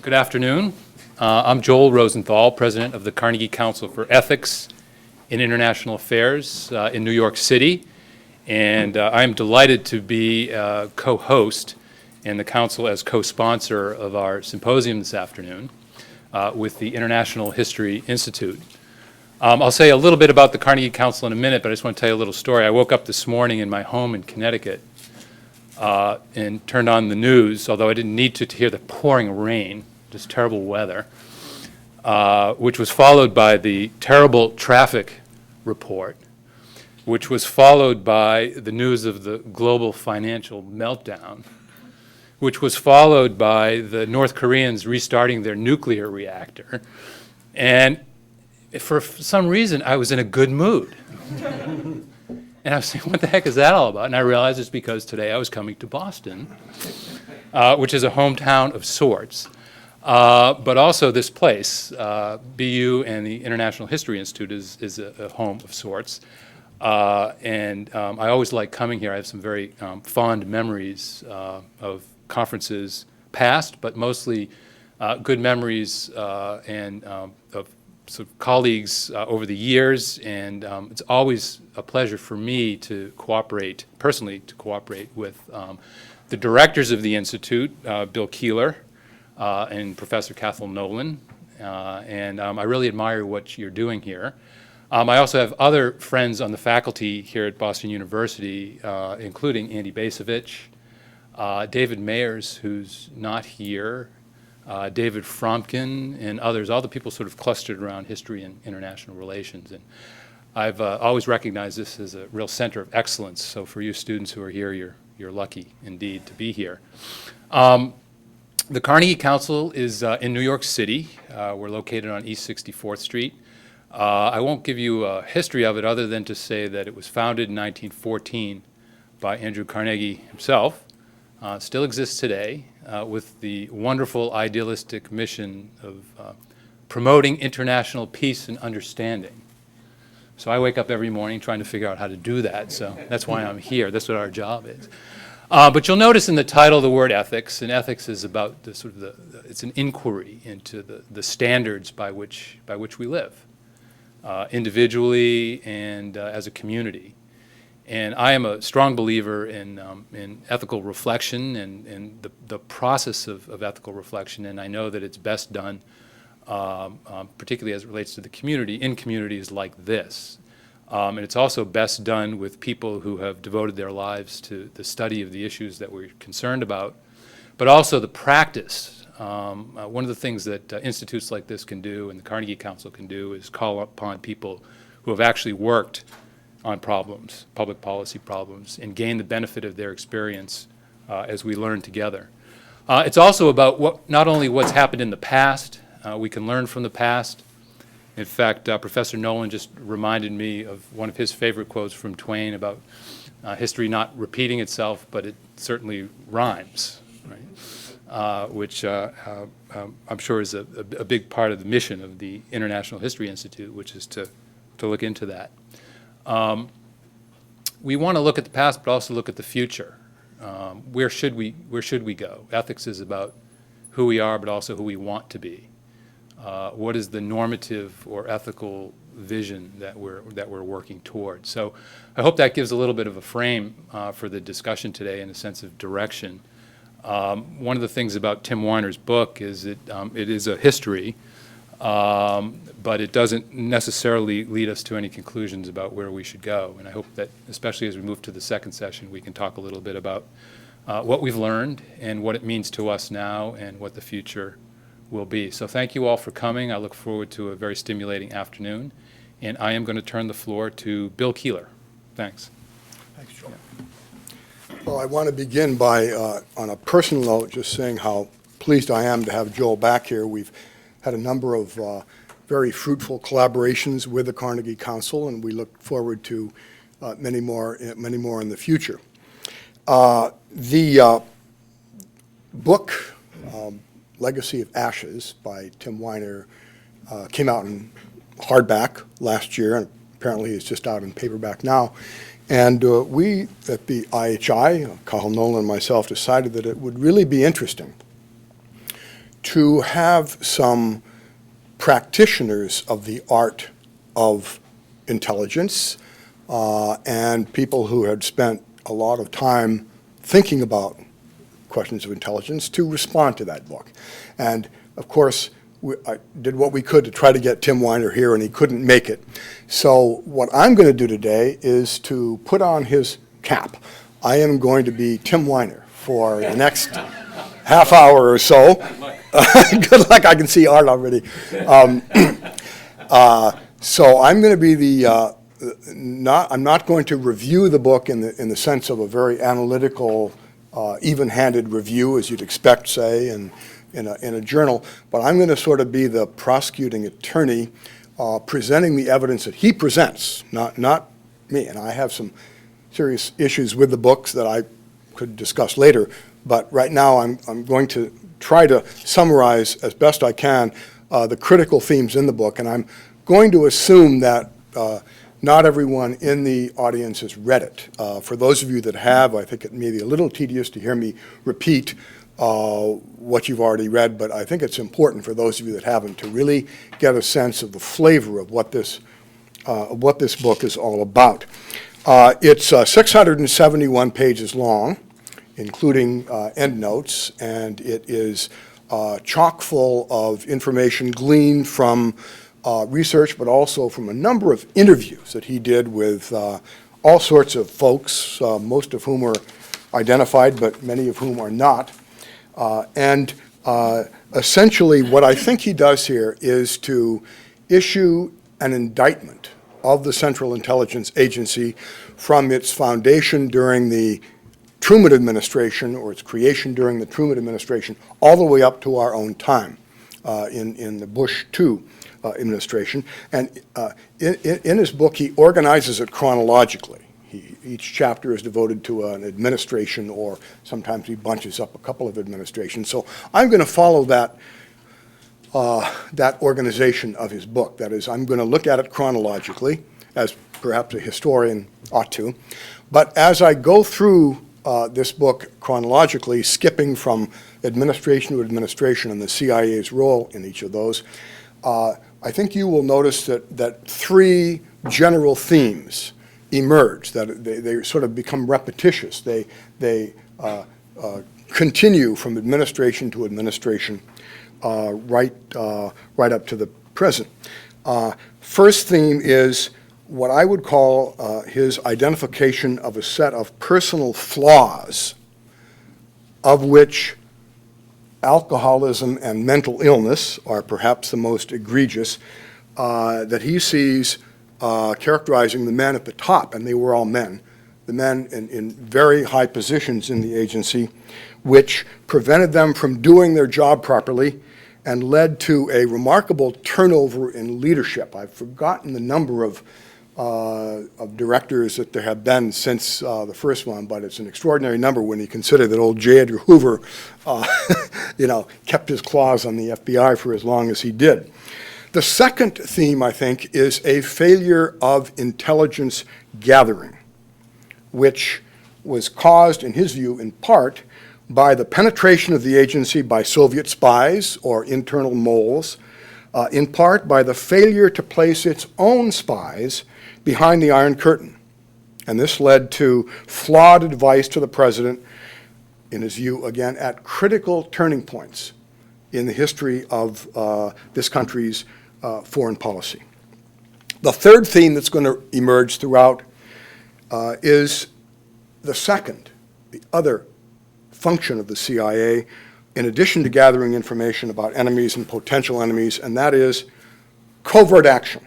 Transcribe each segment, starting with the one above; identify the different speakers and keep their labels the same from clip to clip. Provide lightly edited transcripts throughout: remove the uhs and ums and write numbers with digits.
Speaker 1: Good afternoon. I'm Joel Rosenthal, president of the Carnegie Council for Ethics in International Affairs in New York City, and I'm delighted to be co-host and the council as co-sponsor of our symposium this afternoon with the International History Institute. I'll say a little bit about the Carnegie Council in a minute, but I just want to tell you a little story. I woke up this morning in my home in Connecticut and turned on the news, although I didn't need to hear the pouring rain, just terrible weather, which was followed by the terrible traffic report, which was followed by the news of the global financial meltdown, which was followed by the North Koreans restarting their nuclear reactor. And for some reason, I was in a good mood. And I was saying, what the heck is that all about? And I realized it's because today I was coming to Boston, which is a hometown of sorts. But also this place, BU and the International History Institute is a home of sorts. And I always like coming here. I have some very fond memories of conferences past, but mostly good memories and of sort of colleagues over the years, and it's always a pleasure for me to cooperate, personally to cooperate with the directors of the Institute, Bill Keylor and Professor Cathal Nolan, and I really admire what you're doing here. I also have other friends on the faculty here at Boston University, including Andy Basevich, David Mayers, who's not here, David Fromkin, and others, all the people sort of clustered around history and international relations. And I've always recognized this as a real center of excellence. So for you students who are here, you're lucky indeed to be here. The Carnegie Council is in New York City. We're located on East 64th Street. I won't give you a history of it other than to say that it was founded in 1914 by Andrew Carnegie himself. Still exists today with the wonderful idealistic mission of promoting international peace and understanding. So I wake up every morning trying to figure out how to do that, so that's why I'm here. That's what our job is. But you'll notice in the title the word ethics, and ethics is about the sort of it's an inquiry into the standards by which we live, individually and as a community. And I am a strong believer in ethical reflection and the process of ethical reflection, and I know that it's best done, particularly as it relates to the community, in communities like this. And it's also best done with people who have devoted their lives to the study of the issues that we're concerned about, but also the practice. One of the things that institutes like this can do and the Carnegie Council can do is call upon people who have actually worked on problems, public policy problems, and gain the benefit of their experience as we learn together. It's also about not only what's happened in the past, we can learn from the past. In fact, Professor Nolan just reminded me of one of his favorite quotes from Twain about history not repeating itself, but it certainly rhymes, right? Which I'm sure is a big part of the mission of the International History Institute, which is to look into that. We want to look at the past, but also look at the future. Where should we go? Ethics is about who we are, but also who we want to be. What is the normative or ethical vision that we're working towards? So I hope that gives a little bit of a frame for the discussion today and a sense of direction. One of the things about Tim Weiner's book is it is a history, but it doesn't necessarily lead us to any conclusions about where we should go. And I hope that, especially as we move to the second session, we can talk a little bit about what we've learned and what it means to us now and what the future will be. So thank you all for coming. I look forward to a very stimulating afternoon. And I am going to turn the floor to Bill Keylor. Thanks.
Speaker 2: Thanks, Joel. Well, I want to begin by, on a personal note, just saying how pleased I am to have Joel back here. We've had a number of very fruitful collaborations with the Carnegie Council, and we look forward to many more in the future. The book, Legacy of Ashes by Tim Weiner, came out in hardback last year, and apparently it's just out in paperback now. And we at the IHI, Cathal Nolan and myself, decided that it would really be interesting to have some practitioners of the art of intelligence and people who had spent a lot of time thinking about questions of intelligence to respond to that book. And of course, I did what we could to try to get Tim Weiner here, and he couldn't make it. So what I'm going to do today is to put on his cap. I am going to be Tim Weiner for the next half hour or so. Good luck, I can see Art already. So I'm going to be I'm not going to review the book in the sense of a very analytical, even-handed review, as you'd expect, say, in a journal, but I'm going to sort of be the prosecuting attorney presenting the evidence that he presents, not me. And I have some serious issues with the books that I could discuss later, but right now I'm going to try to summarize as best I can the critical themes in the book, and I'm going to assume that not everyone in the audience has read it. For those of you that have, I think it may be a little tedious to hear me repeat what you've already read, but I think it's important for those of you that haven't to really get a sense of the flavor of what this book is all about. It's 671 pages long, including endnotes, and it is chock full of information gleaned from research, but also from a number of interviews that he did with all sorts of folks, most of whom are identified, but many of whom are not. Essentially, what I think he does here is to issue an indictment of the Central Intelligence Agency from its foundation during the Truman administration, or its creation during the Truman administration, all the way up to our own time in the Bush II administration. And in his book, he organizes it chronologically. Each chapter is devoted to an administration, or sometimes he bunches up a couple of administrations. So I'm going to follow that organization of his book. That is, I'm going to look at it chronologically, as perhaps a historian ought to. But as I go through this book chronologically, skipping from administration to administration and the CIA's role in each of those, I think you will notice that three general themes emerge, that they sort of become repetitious. They continue from administration to administration right up to the present. First theme is what I would call his identification of a set of personal flaws, of which alcoholism and mental illness are perhaps the most egregious, that he sees characterizing the men at the top, and they were all men, the men in very high positions in the agency, which prevented them from doing their job properly and led to a remarkable turnover in leadership. I've forgotten the number of directors that there have been since the first one, but it's an extraordinary number when you consider that old J. Edgar Hoover, kept his claws on the FBI for as long as he did. The second theme, I think, is a failure of intelligence gathering, which was caused, in his view, in part by the penetration of the agency by Soviet spies or internal moles, in part by the failure to place its own spies behind the Iron Curtain. And this led to flawed advice to the president, in his view, again, at critical turning points in the history of this country's foreign policy. The third theme that's going to emerge throughout is the other function of the CIA, in addition to gathering information about enemies and potential enemies, and that is covert action,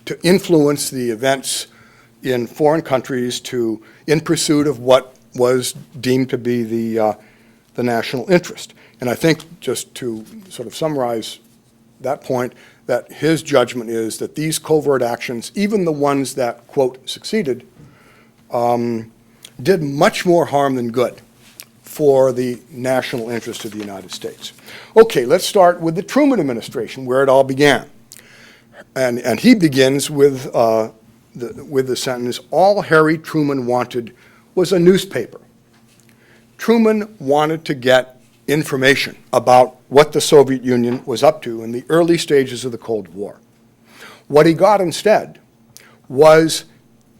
Speaker 2: to influence the events in foreign countries in pursuit of what was deemed to be the national interest. And I think, just to sort of summarize that point, that his judgment is that these covert actions, even the ones that, quote, succeeded, did much more harm than good for the national interest of the United States. Okay, let's start with the Truman administration, where it all began. And he begins with the sentence, "All Harry Truman wanted was a newspaper." Truman wanted to get information about what the Soviet Union was up to in the early stages of the Cold War. What he got instead was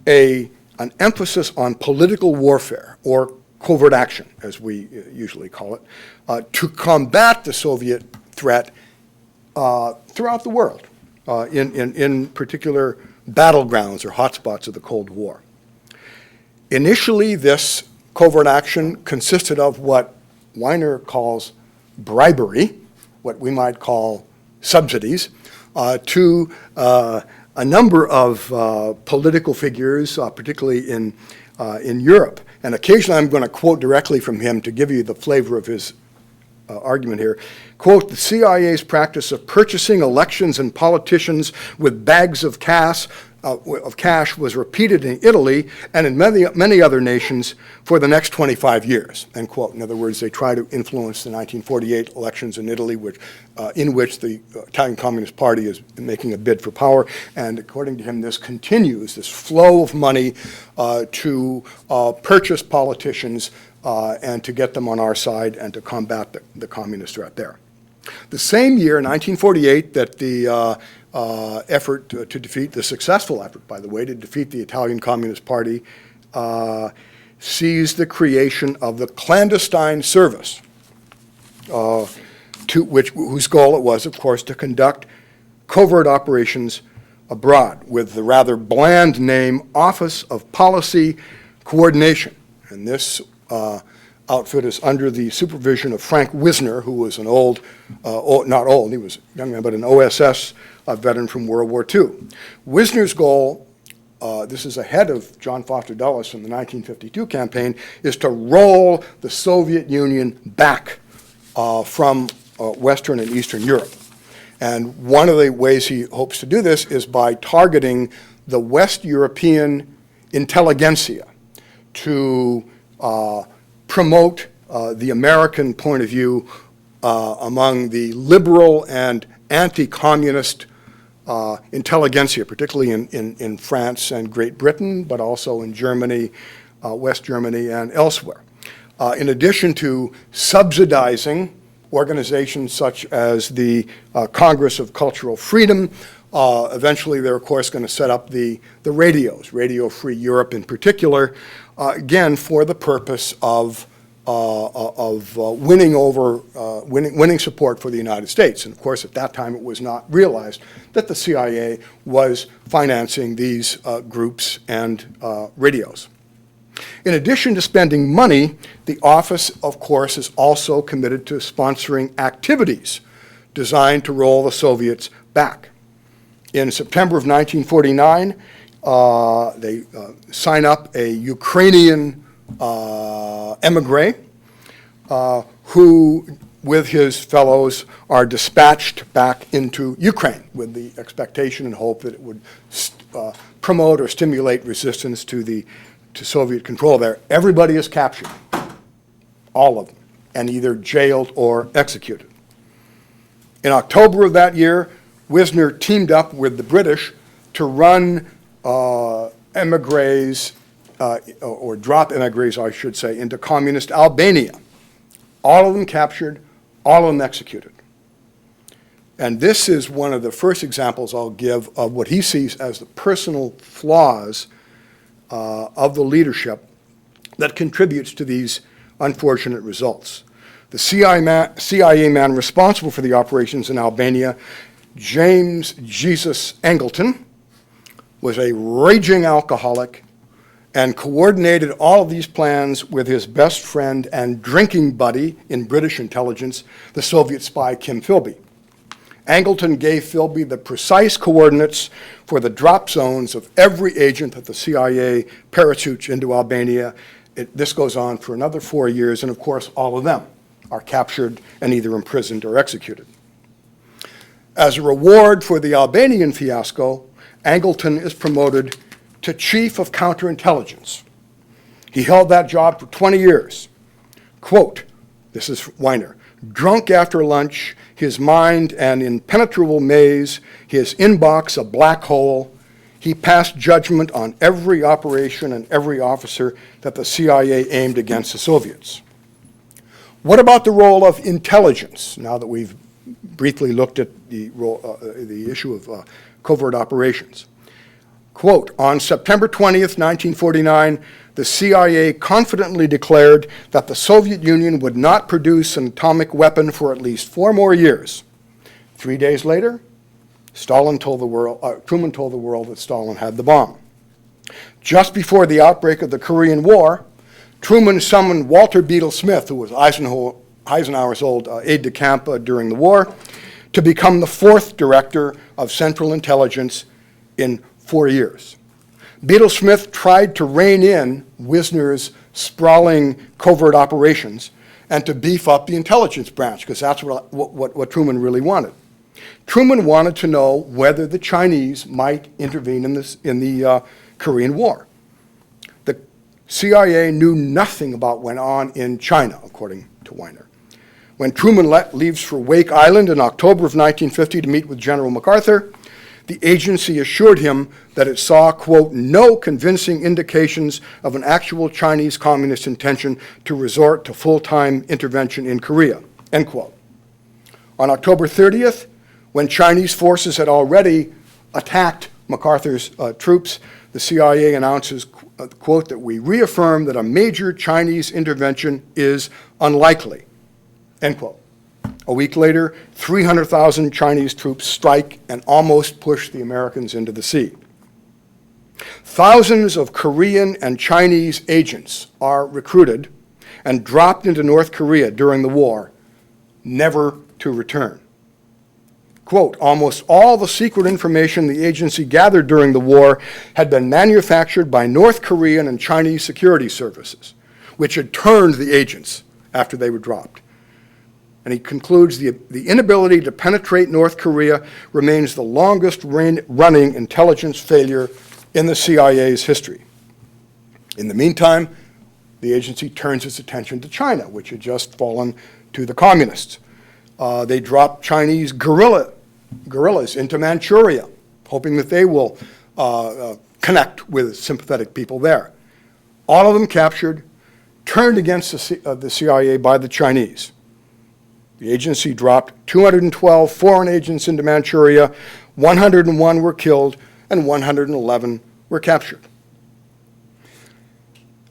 Speaker 2: an emphasis on political warfare, or covert action, as we usually call it, to combat the Soviet threat throughout the world, in particular battlegrounds or hotspots of the Cold War. Initially, this covert action consisted of what Weiner calls bribery, what we might call subsidies, to a number of political figures, particularly in Europe. And occasionally I'm going to quote directly from him to give you the flavor of his argument here. Quote, "The CIA's practice of purchasing elections and politicians with bags of cash was repeated in Italy and in many other nations for the next 25 years," end quote. In other words, they try to influence the 1948 elections in Italy, in which the Italian Communist Party is making a bid for power. And according to him, this continues, this flow of money to purchase politicians and to get them on our side and to combat the communist threat there. The same year, 1948, that the effort to defeat, the successful effort, by the way, to defeat the Italian Communist Party, sees the creation of the clandestine service, whose goal it was, of course, to conduct covert operations abroad with the rather bland name Office of Policy Coordination. And this outfit is under the supervision of Frank Wisner, who was an not old, he was a young man, but an OSS veteran from World War II. Wisner's goal, this is ahead of John Foster Dulles from the 1952 campaign, is to roll the Soviet Union back from Western and Eastern Europe. And one of the ways he hopes to do this is by targeting the West European intelligentsia to promote the American point of view among the liberal and anti-communist intelligentsia, particularly in France and Great Britain, but also in Germany, West Germany, and elsewhere. In addition to subsidizing organizations such as the Congress of Cultural Freedom, eventually they're, of course, going to set up the radios, Radio Free Europe in particular, again, for the purpose of winning support for the United States. And of course, at that time, it was not realized that the CIA was financing these groups and radios. In addition to spending money, the office, of course, is also committed to sponsoring activities designed to roll the Soviets back. In September of 1949, they sign up a Ukrainian emigre who, with his fellows, are dispatched back into Ukraine with the expectation and hope that it would promote or stimulate resistance to Soviet control there. Everybody is captured, all of them, and either jailed or executed. In October of that year, Wisner teamed up with the British to run emigres, or drop emigres, I should say, into communist Albania. All of them captured, all of them executed. And this is one of the first examples I'll give of what he sees as the personal flaws of the leadership that contributes to these unfortunate results. The CIA man responsible for the operations in Albania, James Jesus Angleton, was a raging alcoholic and coordinated all of these plans with his best friend and drinking buddy in British intelligence, the Soviet spy Kim Philby. Angleton gave Philby the precise coordinates for the drop zones of every agent that the CIA parachutes into Albania. This goes on for another 4 years, and of course, all of them are captured and either imprisoned or executed. As a reward for the Albanian fiasco, Angleton is promoted to Chief of Counterintelligence. He held that job for 20 years. Quote, this is Weiner, "Drunk after lunch, his mind an impenetrable maze, his inbox a black hole, he passed judgment on every operation and every officer that the CIA aimed against the Soviets." What about the role of intelligence, now that we've briefly looked at the issue of covert operations? Quote, on September 20th, 1949, the CIA confidently declared that the Soviet Union would not produce an atomic weapon for at least 4 more years. 3 days later, Truman told the world that Stalin had the bomb. Just before the outbreak of the Korean War, Truman summoned Walter Beadle Smith, who was Eisenhower's old aide-de-camp during the war, to become the 4th director of Central Intelligence in 4 years. Beadle Smith tried to rein in Wisner's sprawling covert operations and to beef up the intelligence branch, because that's what Truman really wanted. Truman wanted to know whether the Chinese might intervene in the Korean War. The CIA knew nothing about what went on in China, according to Weiner. When Truman leaves for Wake Island in October of 1950 to meet with General MacArthur, the agency assured him that it saw, quote, no convincing indications of an actual Chinese communist intention to resort to full-time intervention in Korea, end quote. On October 30th, when Chinese forces had already attacked MacArthur's troops, the CIA announces, quote, that we reaffirm that a major Chinese intervention is unlikely, end quote. A week later, 300,000 Chinese troops strike and almost push the Americans into the sea. Thousands of Korean and Chinese agents are recruited and dropped into North Korea during the war, never to return. Quote, almost all the secret information the agency gathered during the war had been manufactured by North Korean and Chinese security services, which had turned the agents after they were dropped. And he concludes the inability to penetrate North Korea remains the longest running intelligence failure in the CIA's history. In the meantime, the agency turns its attention to China, which had just fallen to the communists. They drop Chinese guerrillas into Manchuria, hoping that they will connect with sympathetic people there. All of them captured, turned against the CIA by the Chinese. The agency dropped 212 foreign agents into Manchuria, 101 were killed, and 111 were captured.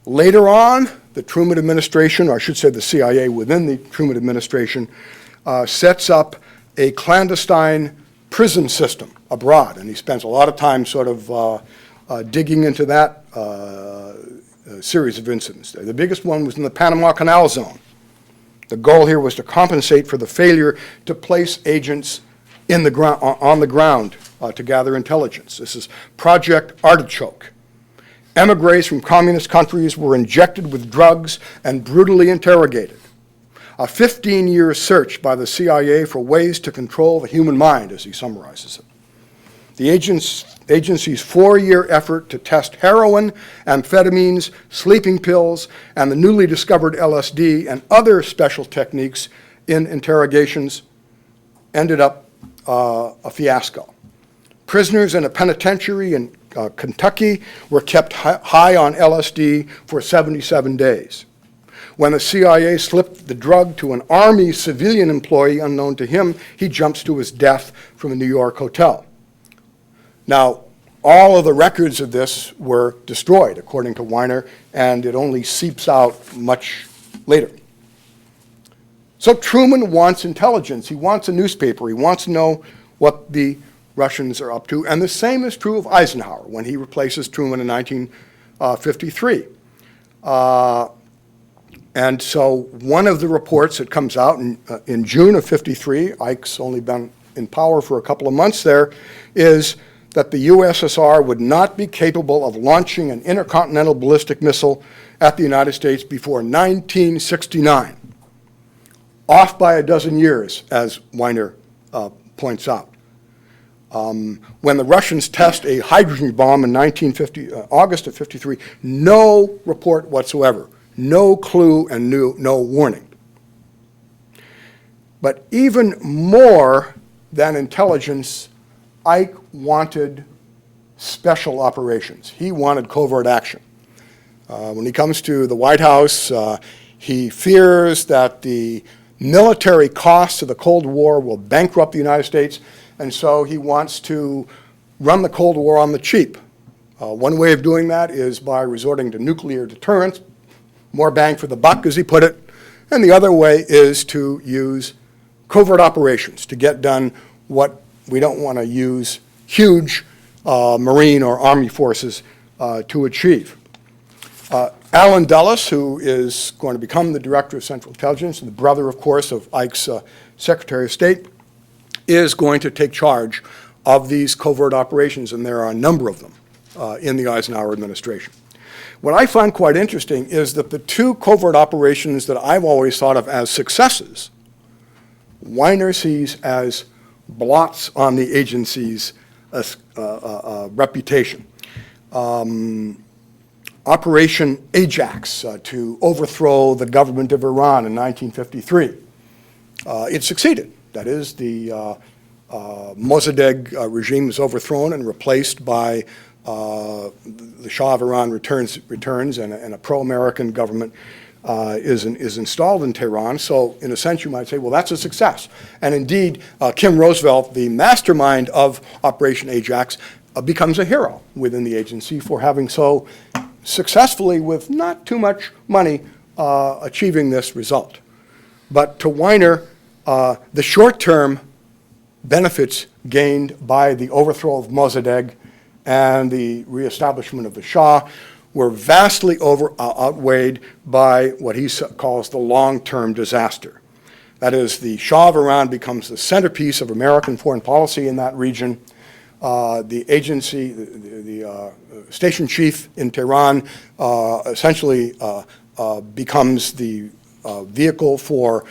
Speaker 2: Later on, the Truman administration, or I should say the CIA within the Truman administration, sets up a clandestine prison system abroad, and he spends a lot of time sort of digging into that series of incidents. The biggest one was in the Panama Canal Zone. The goal here was to compensate for the failure to place agents on the ground to gather intelligence. This is Project Artichoke. Emigres from communist countries were injected with drugs and brutally interrogated. A 15-year search by the CIA for ways to control the human mind, as he summarizes it. The agency's 4-year effort to test heroin, amphetamines, sleeping pills, and the newly discovered LSD and other special techniques in interrogations ended up a fiasco. Prisoners in a penitentiary in Kentucky were kept high on LSD for 77 days. When the CIA slipped the drug to an Army civilian employee unknown to him, he jumps to his death from a New York hotel. Now, all of the records of this were destroyed, according to Weiner, and it only seeps out much later. So Truman wants intelligence. He wants a newspaper. He wants to know what the Russians are up to. And the same is true of Eisenhower when he replaces Truman in 1953. And so one of the reports that comes out in June of 53, Ike's only been in power for a couple of months there, is that the USSR would not be capable of launching an intercontinental ballistic missile at the United States before 1969. Off by a dozen years, as Weiner points out. When the Russians test a hydrogen bomb in August of 53, no report whatsoever, no clue and no warning. But even more than intelligence, Ike wanted special operations. He wanted covert action. When he comes to the White House, He fears that the military costs of the Cold War will bankrupt the United States, and so he wants to run the Cold War on the cheap. One way of doing that is by resorting to nuclear deterrence, more bang for the buck, as he put it, and the other way is to use covert operations to get done what we don't want to use huge Marine or Army forces to achieve. Alan Dulles, who is going to become the Director of Central Intelligence, and the brother, of course, of Ike's Secretary of State, is going to take charge of these covert operations, and there are a number of them in the Eisenhower administration. What I find quite interesting is that the two covert operations that I've always thought of as successes, Weiner sees as blots on the agency's reputation. Operation Ajax to overthrow the government of Iran in 1953. It succeeded. That is, the Mossadegh regime was overthrown and replaced by the Shah of Iran returns and a pro-American government is installed in Tehran. So in a sense you might say, well, that's a success. And indeed, Kim Roosevelt, the mastermind of Operation Ajax, becomes a hero within the agency for having so successfully, with not too much money, achieving this result. But to Weiner, the short-term benefits gained by the overthrow of Mossadegh and the reestablishment of the Shah were vastly outweighed by what he calls the long-term disaster. That is, the Shah of Iran becomes the centerpiece of American foreign policy in that region. The agency, the station chief in Tehran essentially becomes the vehicle for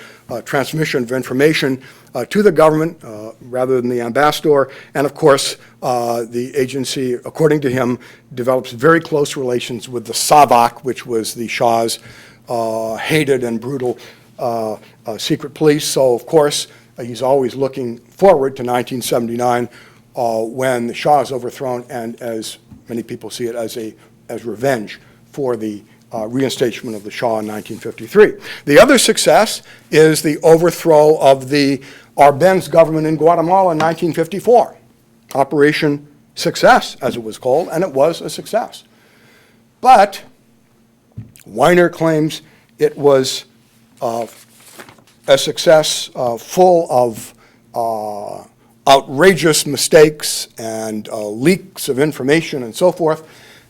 Speaker 2: transmission of information to the government rather than the ambassador. And of course, the agency, according to him, develops very close relations with the Savak, which was the Shah's hated and brutal secret police. So of course, he's always looking forward to 1979 when the Shah is overthrown, and as many people see it, as revenge for the reinstatement of the Shah in 1953. The other success is the overthrow of the Arbenz government in Guatemala in 1954. Operation Success, as it was called, and it was a success. But Weiner claims it was a success full of outrageous mistakes and leaks of information and so forth,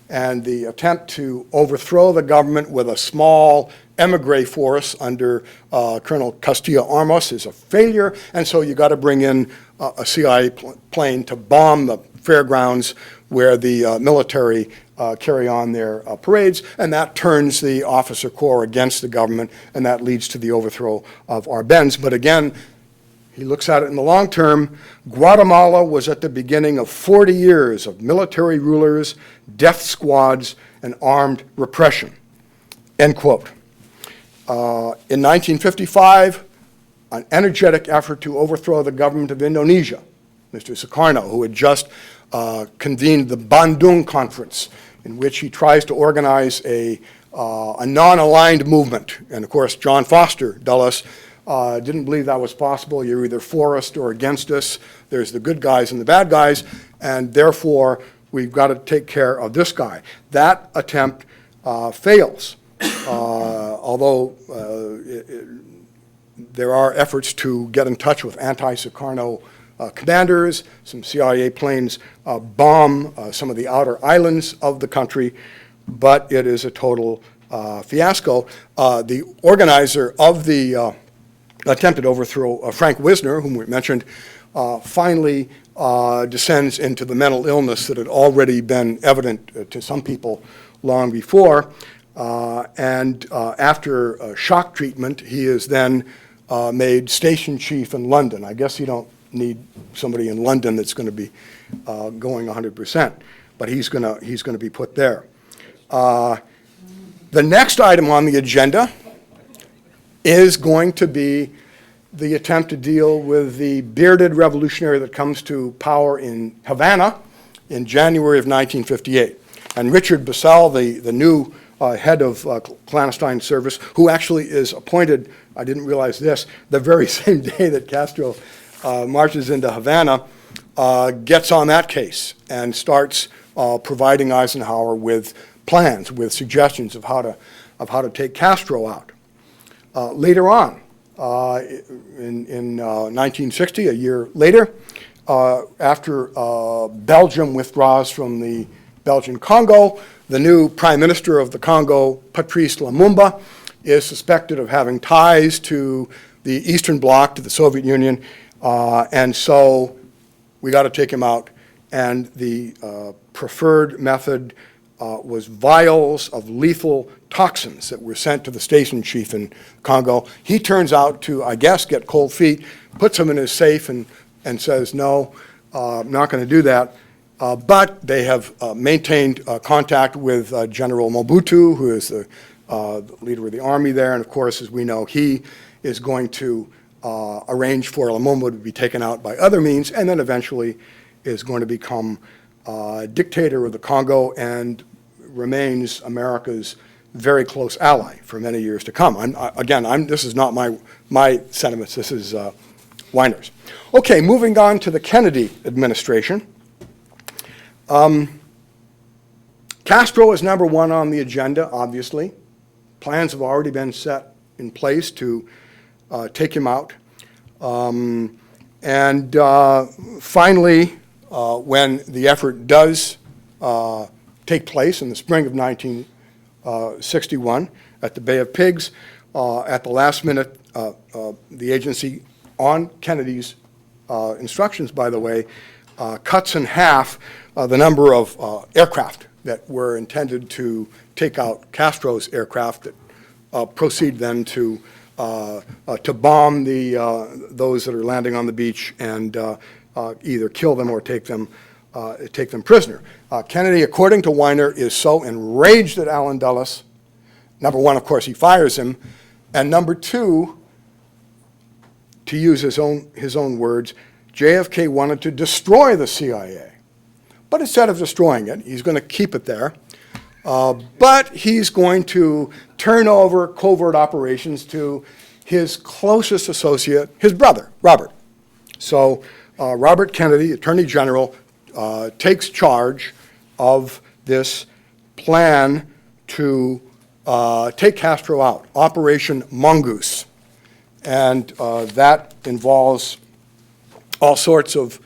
Speaker 2: and the attempt to overthrow the government with a small emigre force under Colonel Castillo-Armos is a failure, and so you got to bring in a CIA plane to bomb the fairgrounds where the military carry on their parades, and that turns the officer corps against the government, and that leads to the overthrow of Arbenz. But again, he looks at it in the long term. Guatemala was at the beginning of 40 years of military rulers, death squads, and armed repression, end quote. In 1955, an energetic effort to overthrow the government of Indonesia, Mr. Sukarno, who had just convened the Bandung Conference, in which he tries to organize a non-aligned movement. And of course, John Foster Dulles didn't believe that was possible. You're either for us or against us. There's the good guys and the bad guys, and therefore we've got to take care of this guy. That attempt fails, although there are efforts to get in touch with anti-Sukarno commanders. Some CIA planes bomb some of the outer islands of the country, but it is a total fiasco. The organizer of the attempted overthrow, Frank Wisner, whom we mentioned, finally descends into the mental illness that had already been evident to some people long before. And after shock treatment, he is then made station chief in London. I guess you don't need somebody in London that's going to be going 100%, but he's going to be put there. The next item on the agenda is going to be the attempt to deal with the bearded revolutionary that comes to power in Havana in January of 1958. And Richard Bissell, the new head of clandestine service, who actually is appointed, I didn't realize this, the very same day that Castro marches into Havana, gets on that case and starts providing Eisenhower with plans, with suggestions of how to take Castro out. Later on, in 1960, a year later, after Belgium withdraws from the Belgian Congo, the new prime minister of the Congo, Patrice Lumumba, is suspected of having ties to the Eastern Bloc, to the Soviet Union, and so we got to take him out. And the preferred method was vials of lethal toxins that were sent to the station chief in Congo. He turns out to, I guess, get cold feet, puts them in his safe and says, no, I'm not going to do that. But they have maintained contact with General Mobutu, who is the leader of the army there. And of course, as we know, he is going to arrange for Lumumba to be taken out by other means, and then eventually is going to become dictator of the Congo and remains America's very close ally for many years to come. This is not my sentiments. This is Weiner's. Okay, moving on to the Kennedy administration. Castro is number one on the agenda, obviously. Plans have already been set in place to take him out. Finally, when the effort does take place in the spring of 1961 at the Bay of Pigs, at the last minute, the agency, on Kennedy's instructions, by the way, cuts in half the number of aircraft that were intended to take out Castro's aircraft that proceed then to bomb those that are landing on the beach and either kill them or take them prisoner. Kennedy, according to Weiner, is so enraged at Allen Dulles. Number one, of course, he fires him, and number two, to use his own words, JFK wanted to destroy the CIA. But instead of destroying it, he's going to keep it there. But he's going to turn over covert operations to his closest associate, his brother, Robert. So Robert Kennedy, Attorney General, takes charge of this plan to take Castro out, Operation Mongoose. And that involves all sorts of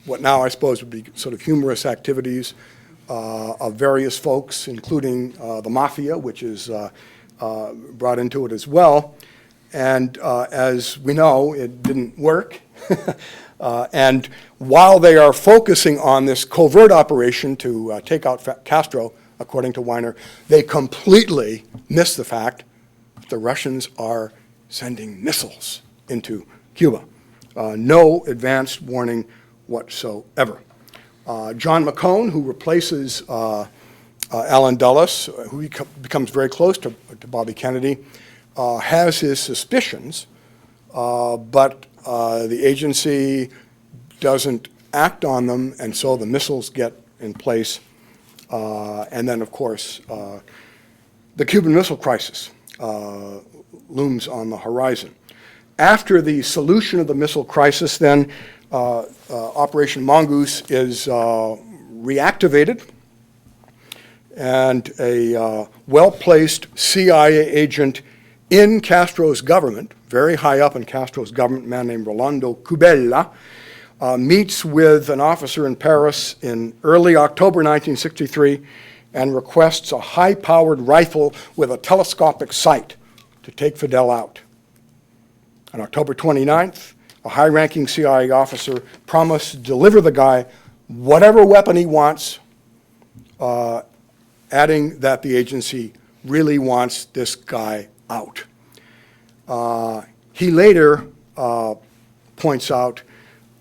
Speaker 2: what now I suppose would be sort of humorous activities of various folks, including the mafia, which is brought into it as well. And as we know, it didn't work. And while they are focusing on this covert operation to take out Castro, according to Weiner, they completely miss the fact that the Russians are sending missiles into Cuba. No advanced warning whatsoever. John McCone, who replaces Allen Dulles, who becomes very close to Bobby Kennedy, has his suspicions, but the agency doesn't act on them, and so the missiles get in place. And then, of course, the Cuban Missile Crisis looms on the horizon. After the solution of the missile crisis, then, Operation Mongoose is reactivated, and a well-placed CIA agent in Castro's government, very high up in Castro's government, a man named Rolando Cubella, meets with an officer in Paris in early October 1963 and requests a high-powered rifle with a telescopic sight to take Fidel out. On October 29th, a high-ranking CIA officer promised to deliver the guy whatever weapon he wants, adding that the agency really wants this guy out. He later points out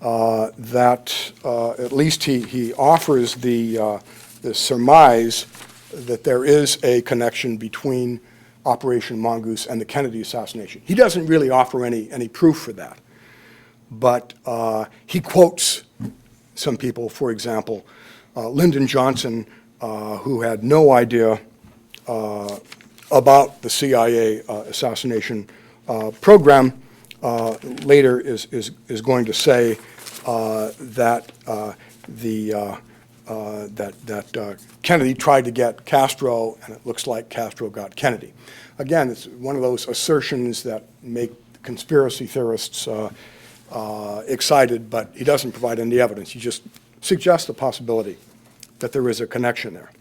Speaker 2: that at least he offers the surmise that there is a connection between Operation Mongoose and the Kennedy assassination. He doesn't really offer any proof for that, but he quotes some people. For example, Lyndon Johnson who had no idea about the CIA assassination program, later is going to say that that Kennedy tried to get Castro, and it looks like Castro got Kennedy. Again, it's one of those assertions that make conspiracy theorists excited, but he doesn't provide any evidence. He just suggests the possibility that there is a connection there.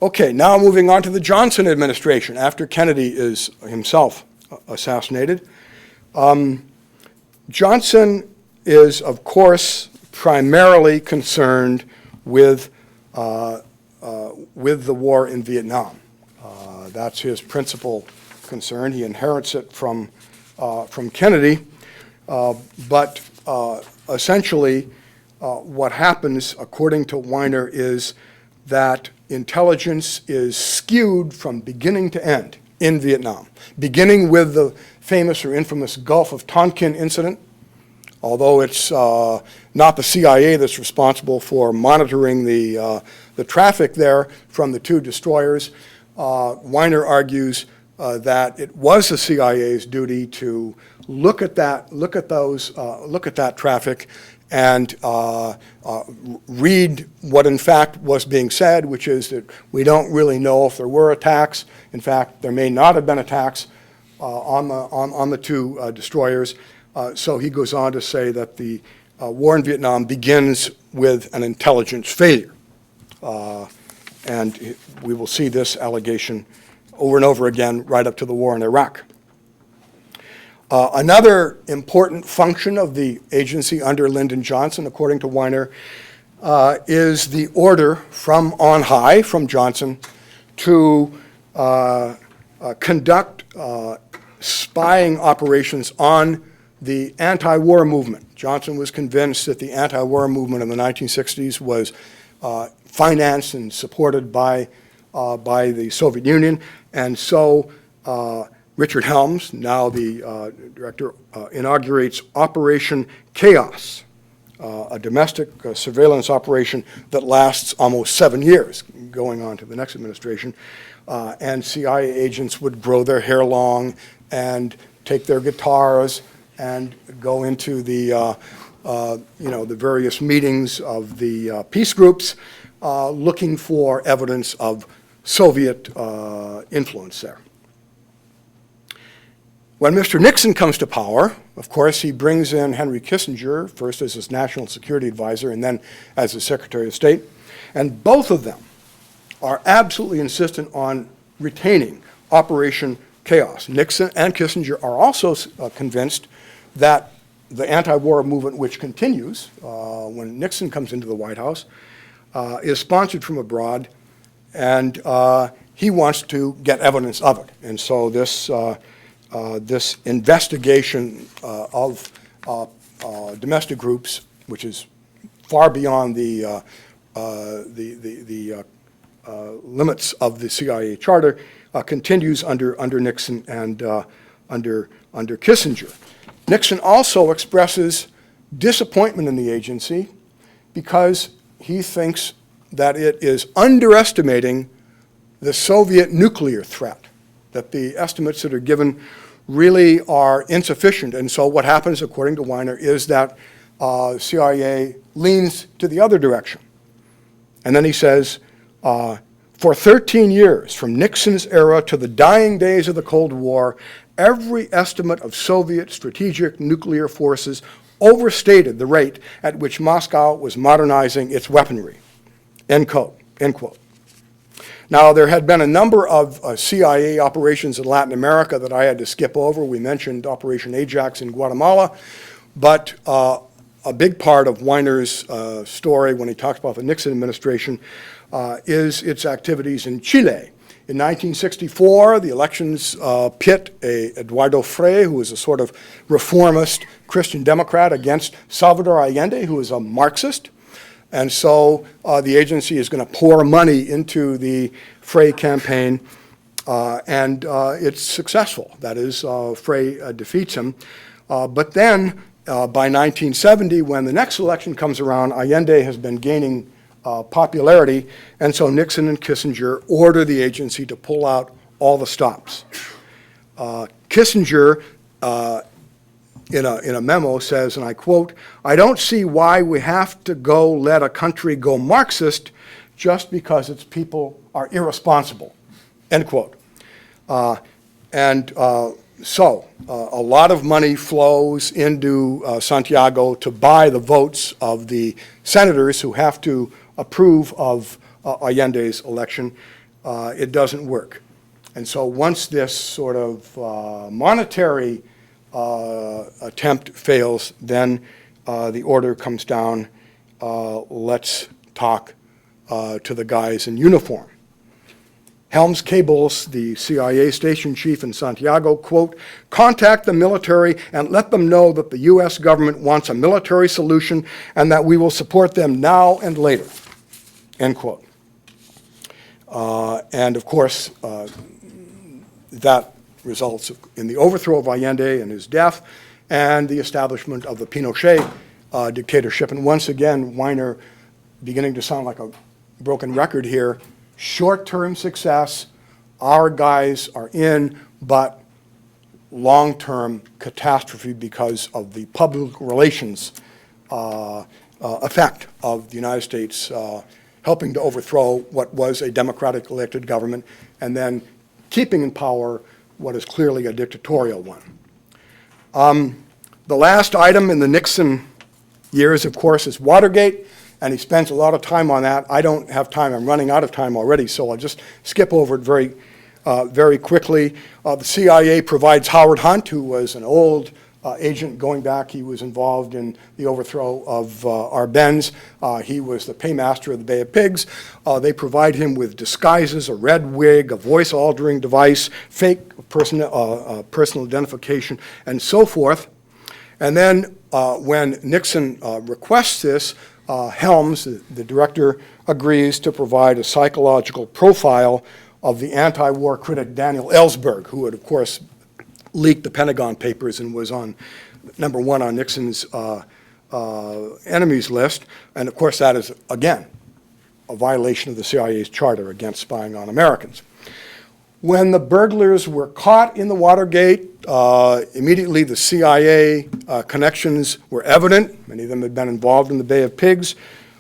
Speaker 2: Okay, now moving on to the Johnson administration after Kennedy is himself assassinated. Johnson is, of course, primarily concerned with the war in Vietnam. That's his principal concern. He inherits it from Kennedy, but essentially what happens, according to Weiner, is that intelligence is skewed from beginning to end in Vietnam, beginning with the famous or infamous Gulf of Tonkin incident. Although it's not the CIA that's responsible for monitoring the traffic there from the two destroyers, Weiner argues that it was the CIA's duty to look at that traffic and read what in fact was being said, which is that we don't really know if there were attacks. In fact, there may not have been attacks on the two destroyers. So he goes on to say that the war in Vietnam begins with an intelligence failure. And we will see this allegation over and over again right up to the war in Iraq. Another important function of the agency under Lyndon Johnson, according to Weiner, is the order from on high, from Johnson, to conduct spying operations on the anti-war movement. Johnson was convinced that the anti-war movement in the 1960s was financed and supported by the Soviet Union, and so Richard Helms, now the director, inaugurates Operation Chaos, a domestic surveillance operation that lasts almost 7 years, going on to the next administration. And CIA agents would grow their hair long and take their guitars and go into the the various meetings of the peace groups, looking for evidence of Soviet influence there. When Mr. Nixon comes to power, of course, he brings in Henry Kissinger, first as his national security advisor and then as his Secretary of State, and both of them are absolutely insistent on retaining Operation Chaos. Nixon and Kissinger are also convinced that the anti-war movement, which continues when Nixon comes into the White House, is sponsored from abroad, and he wants to get evidence of it. And so this investigation of domestic groups, which is far beyond the limits of the CIA charter, continues under Nixon and under Kissinger. Nixon also expresses disappointment in the agency because he thinks that it is underestimating the Soviet nuclear threat, that the estimates that are given really are insufficient. And so what happens, according to Weiner, is that CIA leans to the other direction. And then he says, for 13 years, from Nixon's era to the dying days of the Cold War, every estimate of Soviet strategic nuclear forces overstated the rate at which Moscow was modernizing its weaponry. End quote. End quote. Now, there had been a number of CIA operations in Latin America that I had to skip over. We mentioned Operation Ajax in Guatemala, but a big part of Weiner's story when he talks about the Nixon administration is its activities in Chile. In 1964, the elections pit Eduardo Frei, who was a sort of reformist Christian Democrat, against Salvador Allende, who is a Marxist. And so the agency is going to pour money into the Frei campaign, and it's successful. That is, Frei defeats him. But then by 1970, when the next election comes around, Allende has been gaining popularity, and so Nixon and Kissinger order the agency to pull out all the stops. Kissinger, in a memo, says, and I quote, "I don't see why we have to go let a country go Marxist just because its people are irresponsible," end quote. So a lot of money flows into Santiago to buy the votes of the senators who have to approve of Allende's election. It doesn't work. And so once this sort of monetary attempt fails, then the order comes down, let's talk to the guys in uniform. Helms cables the CIA station chief in Santiago, quote, "Contact the military and let them know that the U.S. government wants a military solution and that we will support them now and later," end quote. And of course, that results in the overthrow of Allende and his death and the establishment of the Pinochet dictatorship. And once again, Weiner, beginning to sound like a broken record here, short-term success, our guys are in, but long-term catastrophe because of the public relations effect of the United States helping to overthrow what was a democratic elected government and then keeping in power what is clearly a dictatorial one. The last item in the Nixon years, of course, is Watergate. And he spends a lot of time on that. I don't have time. I'm running out of time already, so I'll just skip over it very quickly. The CIA provides Howard Hunt, who was an old agent going back. He was involved in the overthrow of Arbenz. He was the paymaster of the Bay of Pigs. They provide him with disguises, a red wig, a voice-altering device, fake personal identification, and so forth. And then when Nixon requests this, Helms, the director, agrees to provide a psychological profile of the anti-war critic Daniel Ellsberg, who had, of course, leaked the Pentagon Papers and was on #1 on Nixon's enemies list. And, of course, that is, again, a violation of the CIA's charter against spying on Americans. When the burglars were caught in the Watergate, immediately the CIA connections were evident. Many of them had been involved in the Bay of Pigs,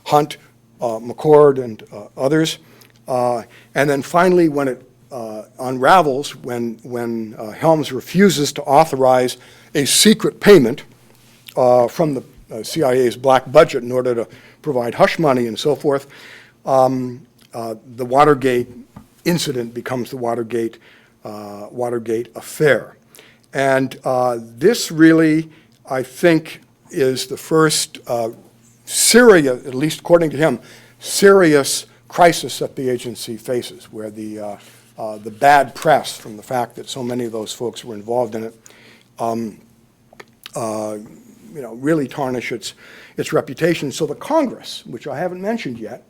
Speaker 2: Hunt, McCord, and others. And then finally, when it unravels, when Helms refuses to authorize a secret payment from the CIA's black budget in order to provide hush money and so forth, the Watergate incident becomes the Watergate affair. And this really, I think, is the first serious, at least according to him, serious crisis that the agency faces, where the bad press from the fact that so many of those folks were involved in it, really tarnish its reputation. So the Congress, which I haven't mentioned yet,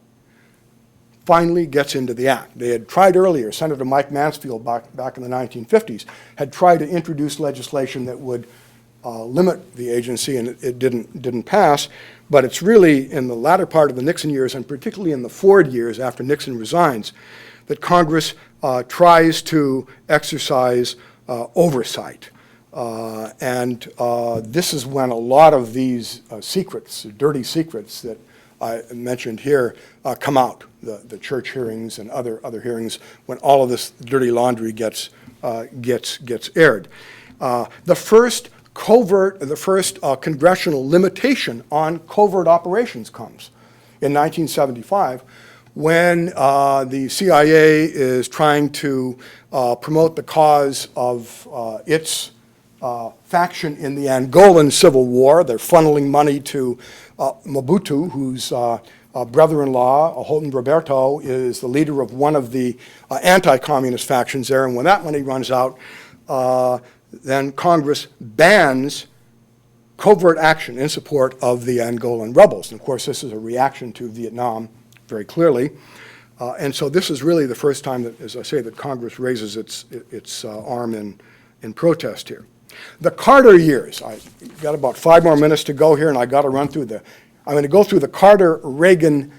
Speaker 2: finally gets into the act. They had tried earlier. Senator Mike Mansfield back in the 1950s had tried to introduce legislation that would limit the agency, and it didn't pass. But it's really in the latter part of the Nixon years, and particularly in the Ford years after Nixon resigns, that Congress tries to exercise oversight. And this is when a lot of these secrets, dirty secrets that I mentioned here, come out. The church hearings and other hearings, when all of this dirty laundry gets aired. The first congressional limitation on covert operations comes in 1975, when the CIA is trying to promote the cause of its faction in the Angolan Civil War. They're funneling money to Mobutu, whose brother-in-law, Holton Roberto, is the leader of one of the anti-communist factions there. And when that money runs out, then Congress bans covert action in support of the Angolan rebels. And of course, this is a reaction to Vietnam, very clearly. And so this is really the first time that, as I say, that Congress raises its arm in protest here. The Carter years, I've got about 5 more minutes to go here, and I got to run through I'm going to go through the Carter-Reagan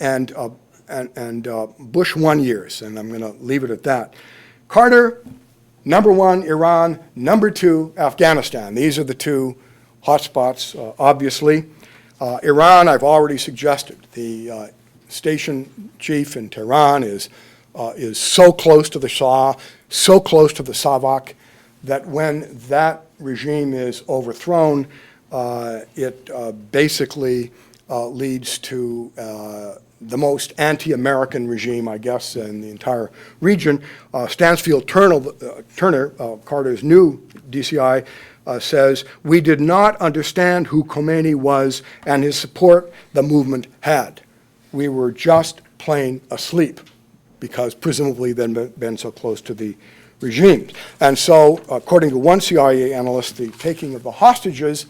Speaker 2: and Bush 1 years, and I'm going to leave it at that. Carter, number 1, Iran, number 2, Afghanistan. These are the two hotspots, obviously. Iran, I've already suggested. The station chief in Tehran is so close to the Shah, so close to the Savak, that when that regime is overthrown, it basically leads to the most anti-American regime, I guess, in the entire region. Stansfield Turner, Carter's new DCI, says, "We did not understand who Khomeini was and his support the movement had. We were just plain asleep," because presumably they'd been so close to the regime. And so, according to one CIA analyst, the taking of the hostages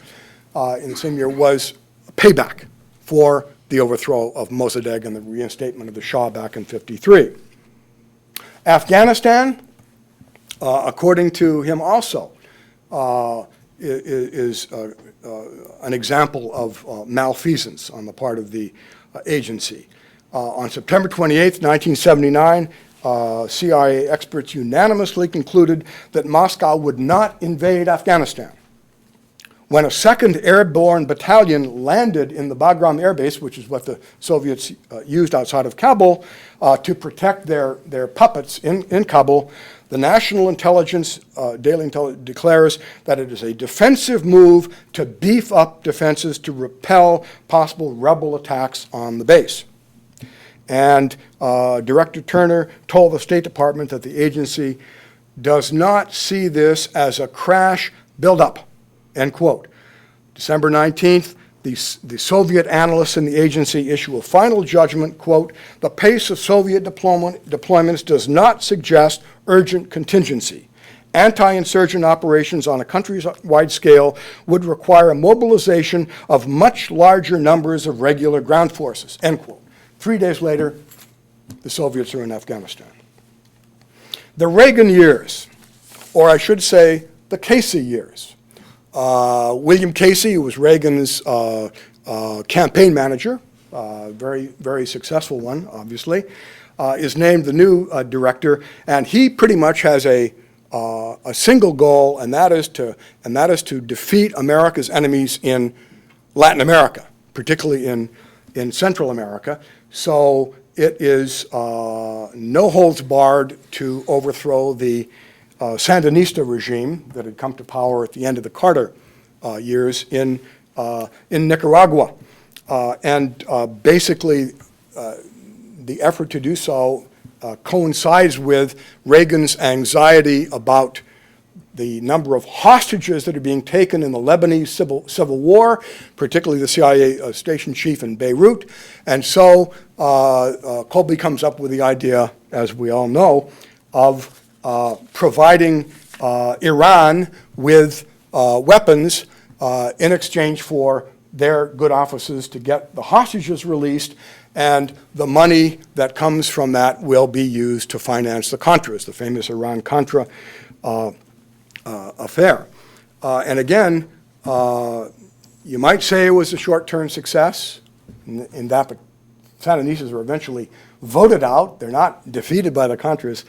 Speaker 2: in the same year was payback for the overthrow of Mossadegh and the reinstatement of the Shah back in '53. Afghanistan, according to him also, is an example of malfeasance on the part of the agency. On September 28, 1979, CIA experts unanimously concluded that Moscow would not invade Afghanistan. When a second airborne battalion landed in the Bagram Air Base, which is what the Soviets used outside of Kabul, to protect their puppets in Kabul, the National Intelligence, Daily Intelligence declares that it is a defensive move to beef up defenses to repel possible rebel attacks on the base. And Director Turner told the State Department that the agency does not see this as a crash buildup, end quote. December 19th, the Soviet analysts in the agency issue a final judgment, quote, "The pace of Soviet deployments does not suggest urgent contingency. Anti-insurgent operations on a countrywide scale would require a mobilization of much larger numbers of regular ground forces," end quote. 3 days later, the Soviets are in Afghanistan. The Reagan years, or I should say the Casey years. William Casey, who was Reagan's campaign manager, very, very successful one, obviously, is named the new director, and he pretty much has a single goal, and that is to defeat America's enemies in Latin America, particularly in Central America. So it is no holds barred to overthrow the Sandinista regime that had come to power at the end of the Carter years in Nicaragua. And basically, the effort to do so coincides with Reagan's anxiety about the number of hostages that are being taken in the Lebanese civil war, particularly the CIA station chief in Beirut. And so Colby comes up with the idea, as we all know, of providing Iran with weapons in exchange for their good offices to get the hostages released, and the money that comes from that will be used to finance the Contras, the famous Iran-Contra affair. And again, you might say it was a short-term success in that the Sandinistas were eventually voted out. They're not defeated by the Contras.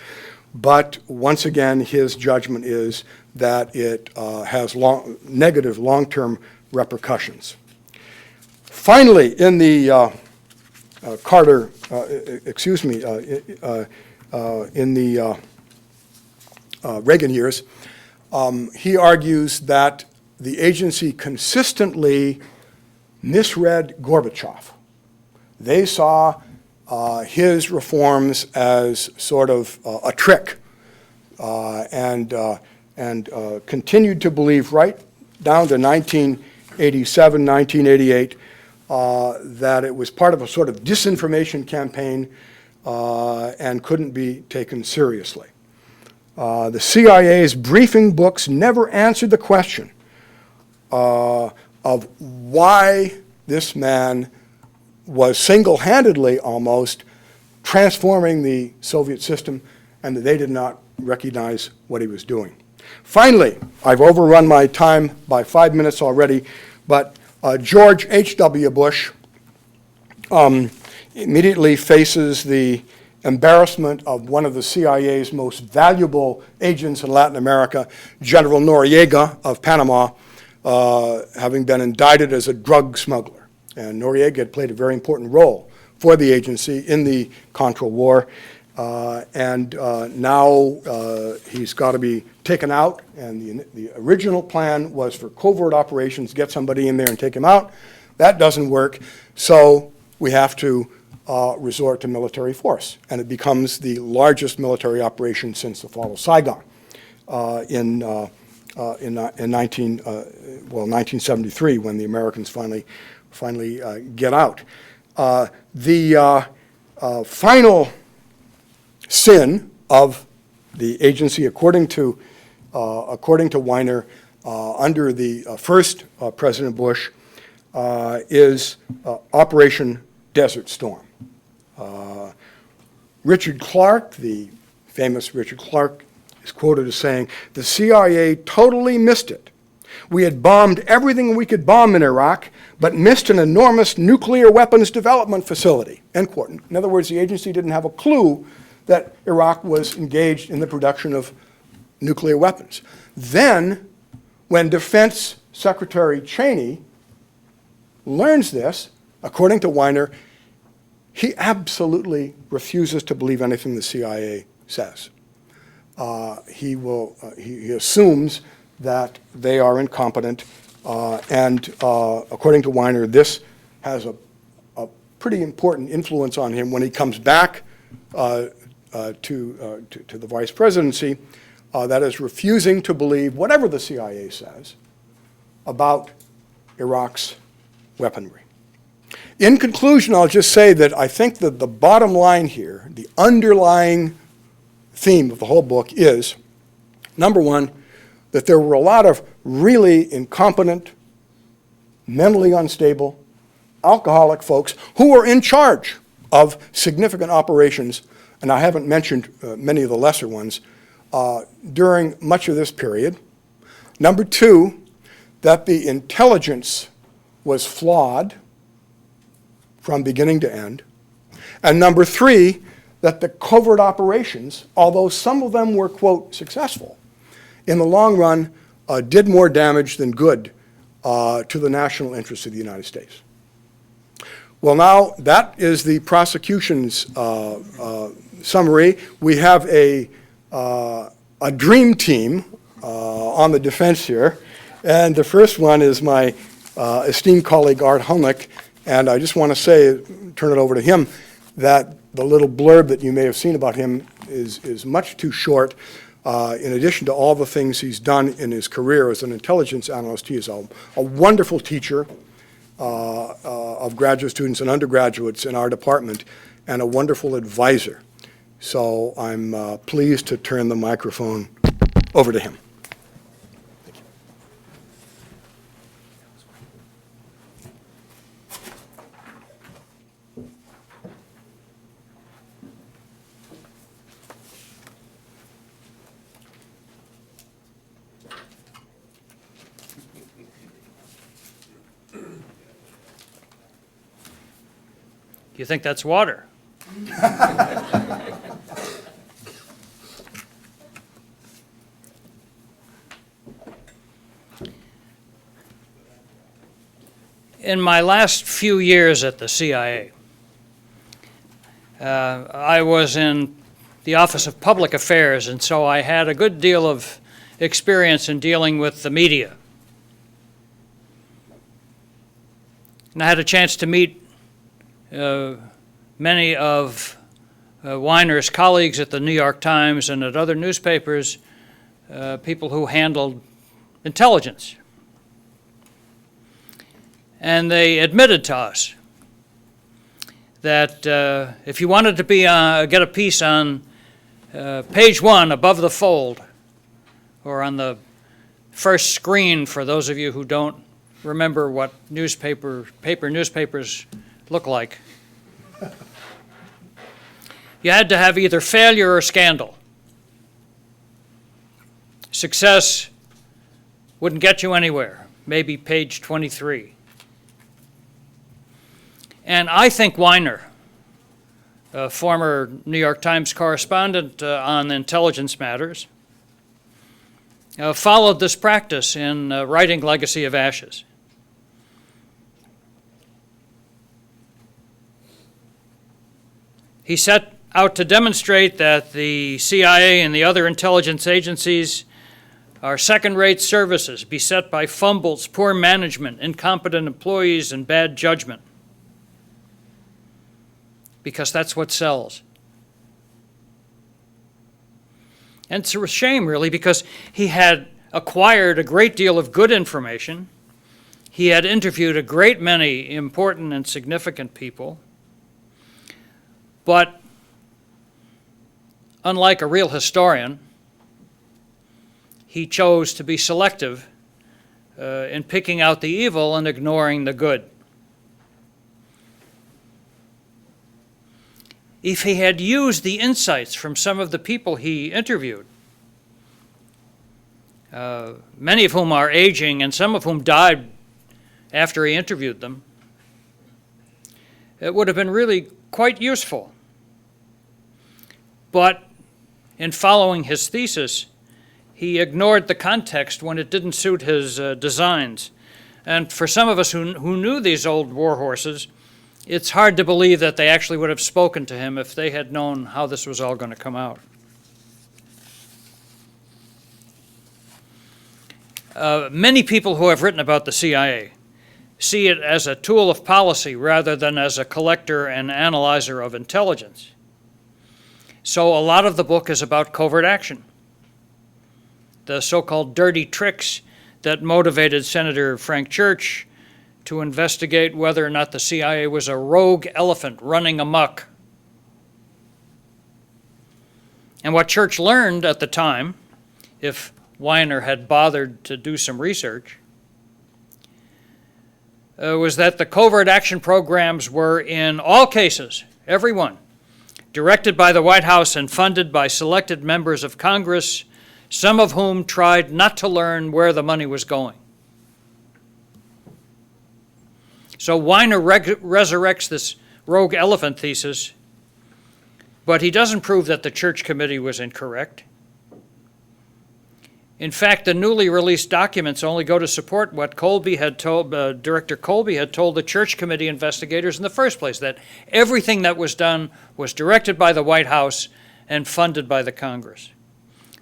Speaker 2: But once again, his judgment is that it has negative long-term repercussions. Finally, in the in the Reagan years, he argues that the agency consistently misread Gorbachev. They saw his reforms as sort of a trick, and continued to believe right down to 1987, 1988, that it was part of a sort of disinformation campaign and couldn't be taken seriously. The CIA's briefing books never answered the question of why this man was single-handedly almost transforming the Soviet system, and that they did not recognize what he was doing. Finally, I've overrun my time by 5 minutes already, but George H.W. Bush immediately faces the embarrassment of one of the CIA's most valuable agents in Latin America, General Noriega of Panama, having been indicted as a drug smuggler. And Noriega had played a very important role for the agency in the Contra War. Now he's got to be taken out, and the original plan was for covert operations, get somebody in there and take him out. That doesn't work, so we have to resort to military force, and it becomes the largest military operation since the fall of Saigon in 1973, when the Americans finally get out. The final sin of the agency, according to Weiner, under the first President Bush, is Operation Desert Storm. Richard Clark, the famous Richard Clark, is quoted as saying, "The CIA totally missed it. We had bombed everything we could bomb in Iraq, but missed an enormous nuclear weapons development facility," end quote. In other words, the agency didn't have a clue that Iraq was engaged in the production of nuclear weapons. Then, when Defense Secretary Cheney learns this, according to Weiner, he absolutely refuses to believe anything the CIA says. He assumes that they are incompetent, and according to Weiner, this has a pretty important influence on him when he comes back to the vice presidency, that is refusing to believe whatever the CIA says about Iraq's weaponry. In conclusion, I'll just say that I think that the bottom line here, the underlying theme of the whole book is, number one, that there were a lot of really incompetent, mentally unstable, alcoholic folks who were in charge of significant operations, and I haven't mentioned many of the lesser ones, during much of this period. Number two, that the intelligence was flawed from beginning to end. And number three, that the covert operations, although some of them were, quote, successful, in the long run did more damage than good to the national interests of the United States. Well, now that is the prosecution's summary. We have a dream team on the defense here, and the first one is my esteemed colleague Art Hulnick, and I just want to say, turn it over to him, that the little blurb that you may have seen about him is much too short. In addition to all the things he's done in his career as an intelligence analyst, he is a wonderful teacher of graduate students and undergraduates in our department, and a wonderful advisor. So I'm pleased to turn the microphone over to him. Thank you.
Speaker 3: You think that's water? In my last few years at the CIA, I was in the Office of Public Affairs, and so I had a good deal of experience in dealing with the media. And I had a chance to meet many of Weiner's colleagues at the New York Times and at other newspapers, people who handled intelligence. And they admitted to us that if you wanted to get a piece on page 1 above the fold, or on the first screen for those of you who don't remember what newspapers look like, you had to have either failure or scandal. Success wouldn't get you anywhere, maybe page 23. And I think Weiner, a former New York Times correspondent on intelligence matters, followed this practice in writing Legacy of Ashes. He set out to demonstrate that the CIA and the other intelligence agencies are second-rate services beset by fumbles, poor management, incompetent employees, and bad judgment. Because that's what sells. And it's a shame, really, because he had acquired a great deal of good information. He had interviewed a great many important and significant people. But unlike a real historian, he chose to be selective in picking out the evil and ignoring the good. If he had used the insights from some of the people he interviewed, many of whom are aging and some of whom died after he interviewed them, it would have been really quite useful. But in following his thesis, he ignored the context when it didn't suit his designs. And for some of us who knew these old war horses, it's hard to believe that they actually would have spoken to him if they had known how this was all going to come out. Many people who have written about the CIA see it as a tool of policy rather than as a collector and analyzer of intelligence. So a lot of the book is about covert action, the so-called dirty tricks that motivated Senator Frank Church to investigate whether or not the CIA was a rogue elephant running amok. And what Church learned at the time, if Weiner had bothered to do some research, was that the covert action programs were in all cases, every one, directed by the White House and funded by selected members of Congress, some of whom tried not to learn where the money was going. So Weiner resurrects this rogue elephant thesis, but he doesn't prove that the Church Committee was incorrect. In fact, the newly released documents only go to support what Director Colby had told the Church Committee investigators in the first place, that everything that was done was directed by the White House and funded by the Congress.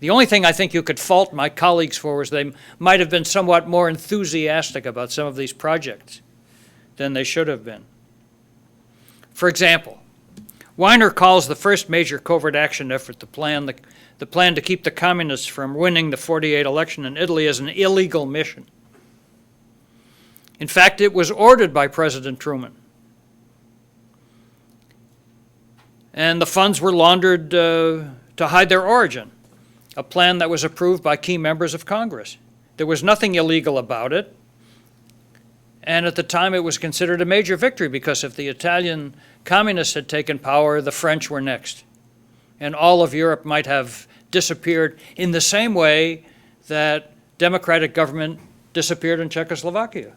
Speaker 3: The only thing I think you could fault my colleagues for was they might have been somewhat more enthusiastic about some of these projects than they should have been. For example, Weiner calls the first major covert action effort, the plan to keep the communists from winning the '48 election in Italy, as an illegal mission. In fact, it was ordered by President Truman. And the funds were laundered to hide their origin, a plan that was approved by key members of Congress. There was nothing illegal about it. And at the time, it was considered a major victory, because if the Italian communists had taken power, the French were next. And all of Europe might have disappeared in the same way that democratic government disappeared in Czechoslovakia.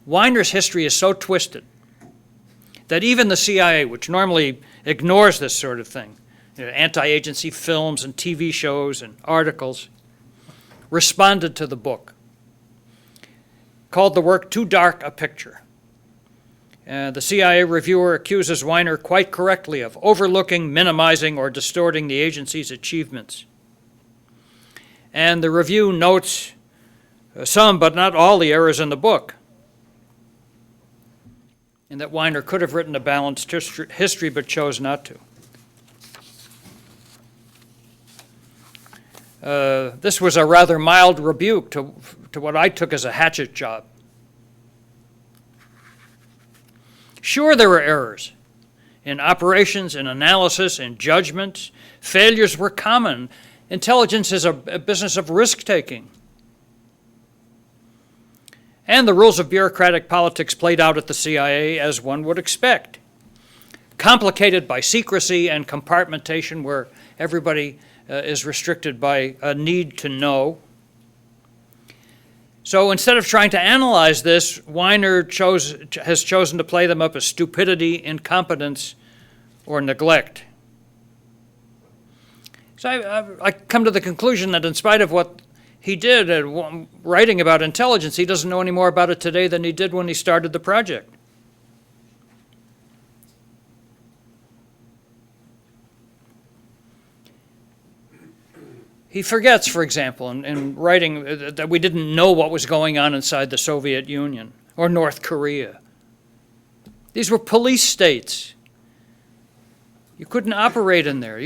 Speaker 3: Weiner's history is so twisted that even the CIA, which normally ignores this sort of thing, anti-agency films and TV shows and articles, responded to the book, called the work too dark a picture. The CIA reviewer accuses Weiner quite correctly of overlooking, minimizing, or distorting the agency's achievements. And the review notes some, but not all, the errors in the book, and that Weiner could have written a balanced history but chose not to. This was a rather mild rebuke to what I took as a hatchet job. Sure, there were errors in operations, in analysis, in judgment. Failures were common. Intelligence is a business of risk-taking. And the rules of bureaucratic politics played out at the CIA as one would expect, complicated by secrecy and compartmentation, where everybody is restricted by a need to know. So instead of trying to analyze this, Weiner has chosen to play them up as stupidity, incompetence, or neglect. So I come to the conclusion that in spite of what he did writing about intelligence, he doesn't know any more about it today than he did when he started the project. He forgets, for example, in writing that we didn't know what was going on inside the Soviet Union or North Korea. These were police states. You couldn't operate in there.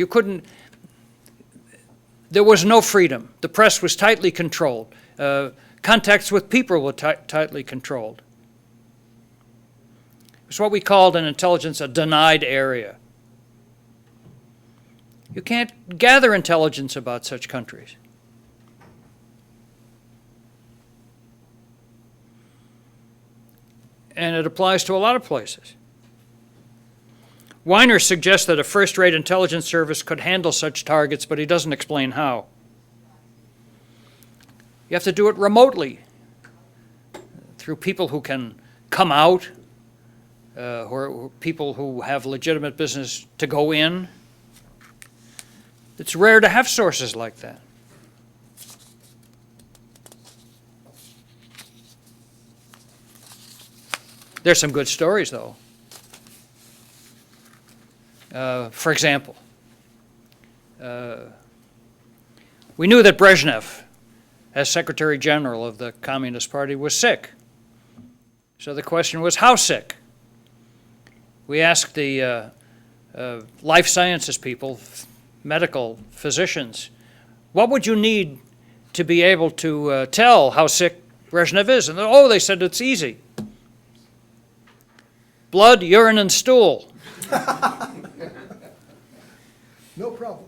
Speaker 3: There was no freedom. The press was tightly controlled. Contacts with people were tightly controlled. It's what we called in intelligence a denied area. You can't gather intelligence about such countries. And it applies to a lot of places. Weiner suggests that a first-rate intelligence service could handle such targets, but he doesn't explain how. You have to do it remotely, through people who can come out, or people who have legitimate business to go in. It's rare to have sources like that. There's some good stories, though. For example, we knew that Brezhnev, as Secretary General of the Communist Party, was sick. So the question was, how sick? We asked the life sciences people, medical physicians, what would you need to be able to tell how sick Brezhnev is? And they said it's easy. Blood, urine, and stool.
Speaker 2: No problem.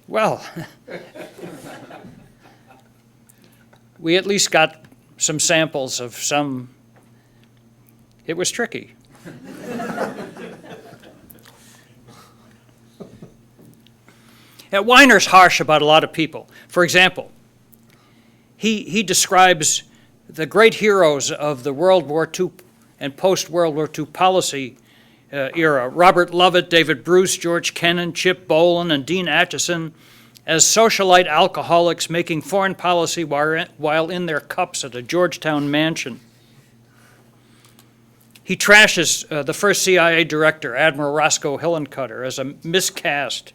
Speaker 3: Well, we at least got some samples of some. It was tricky. Weiner's harsh about a lot of people. For example, he describes the great heroes of the World War II and post-World War II policy era, Robert Lovett, David Bruce, George Kennan, Chip Bolin, and Dean Acheson, as socialite alcoholics making foreign policy while in their cups at a Georgetown mansion. He trashes the first CIA director, Admiral Roscoe Hillencutter, as a miscast,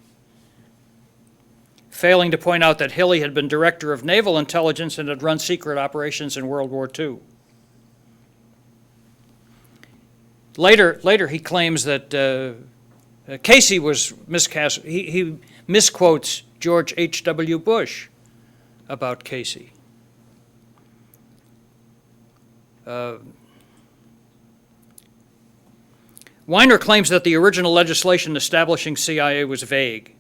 Speaker 3: failing to point out that Hilly had been director of naval intelligence and had run secret operations in World War II. Later he claims that Casey was miscast. He misquotes George H.W. Bush about Casey. Weiner claims that the original legislation establishing CIA was vague,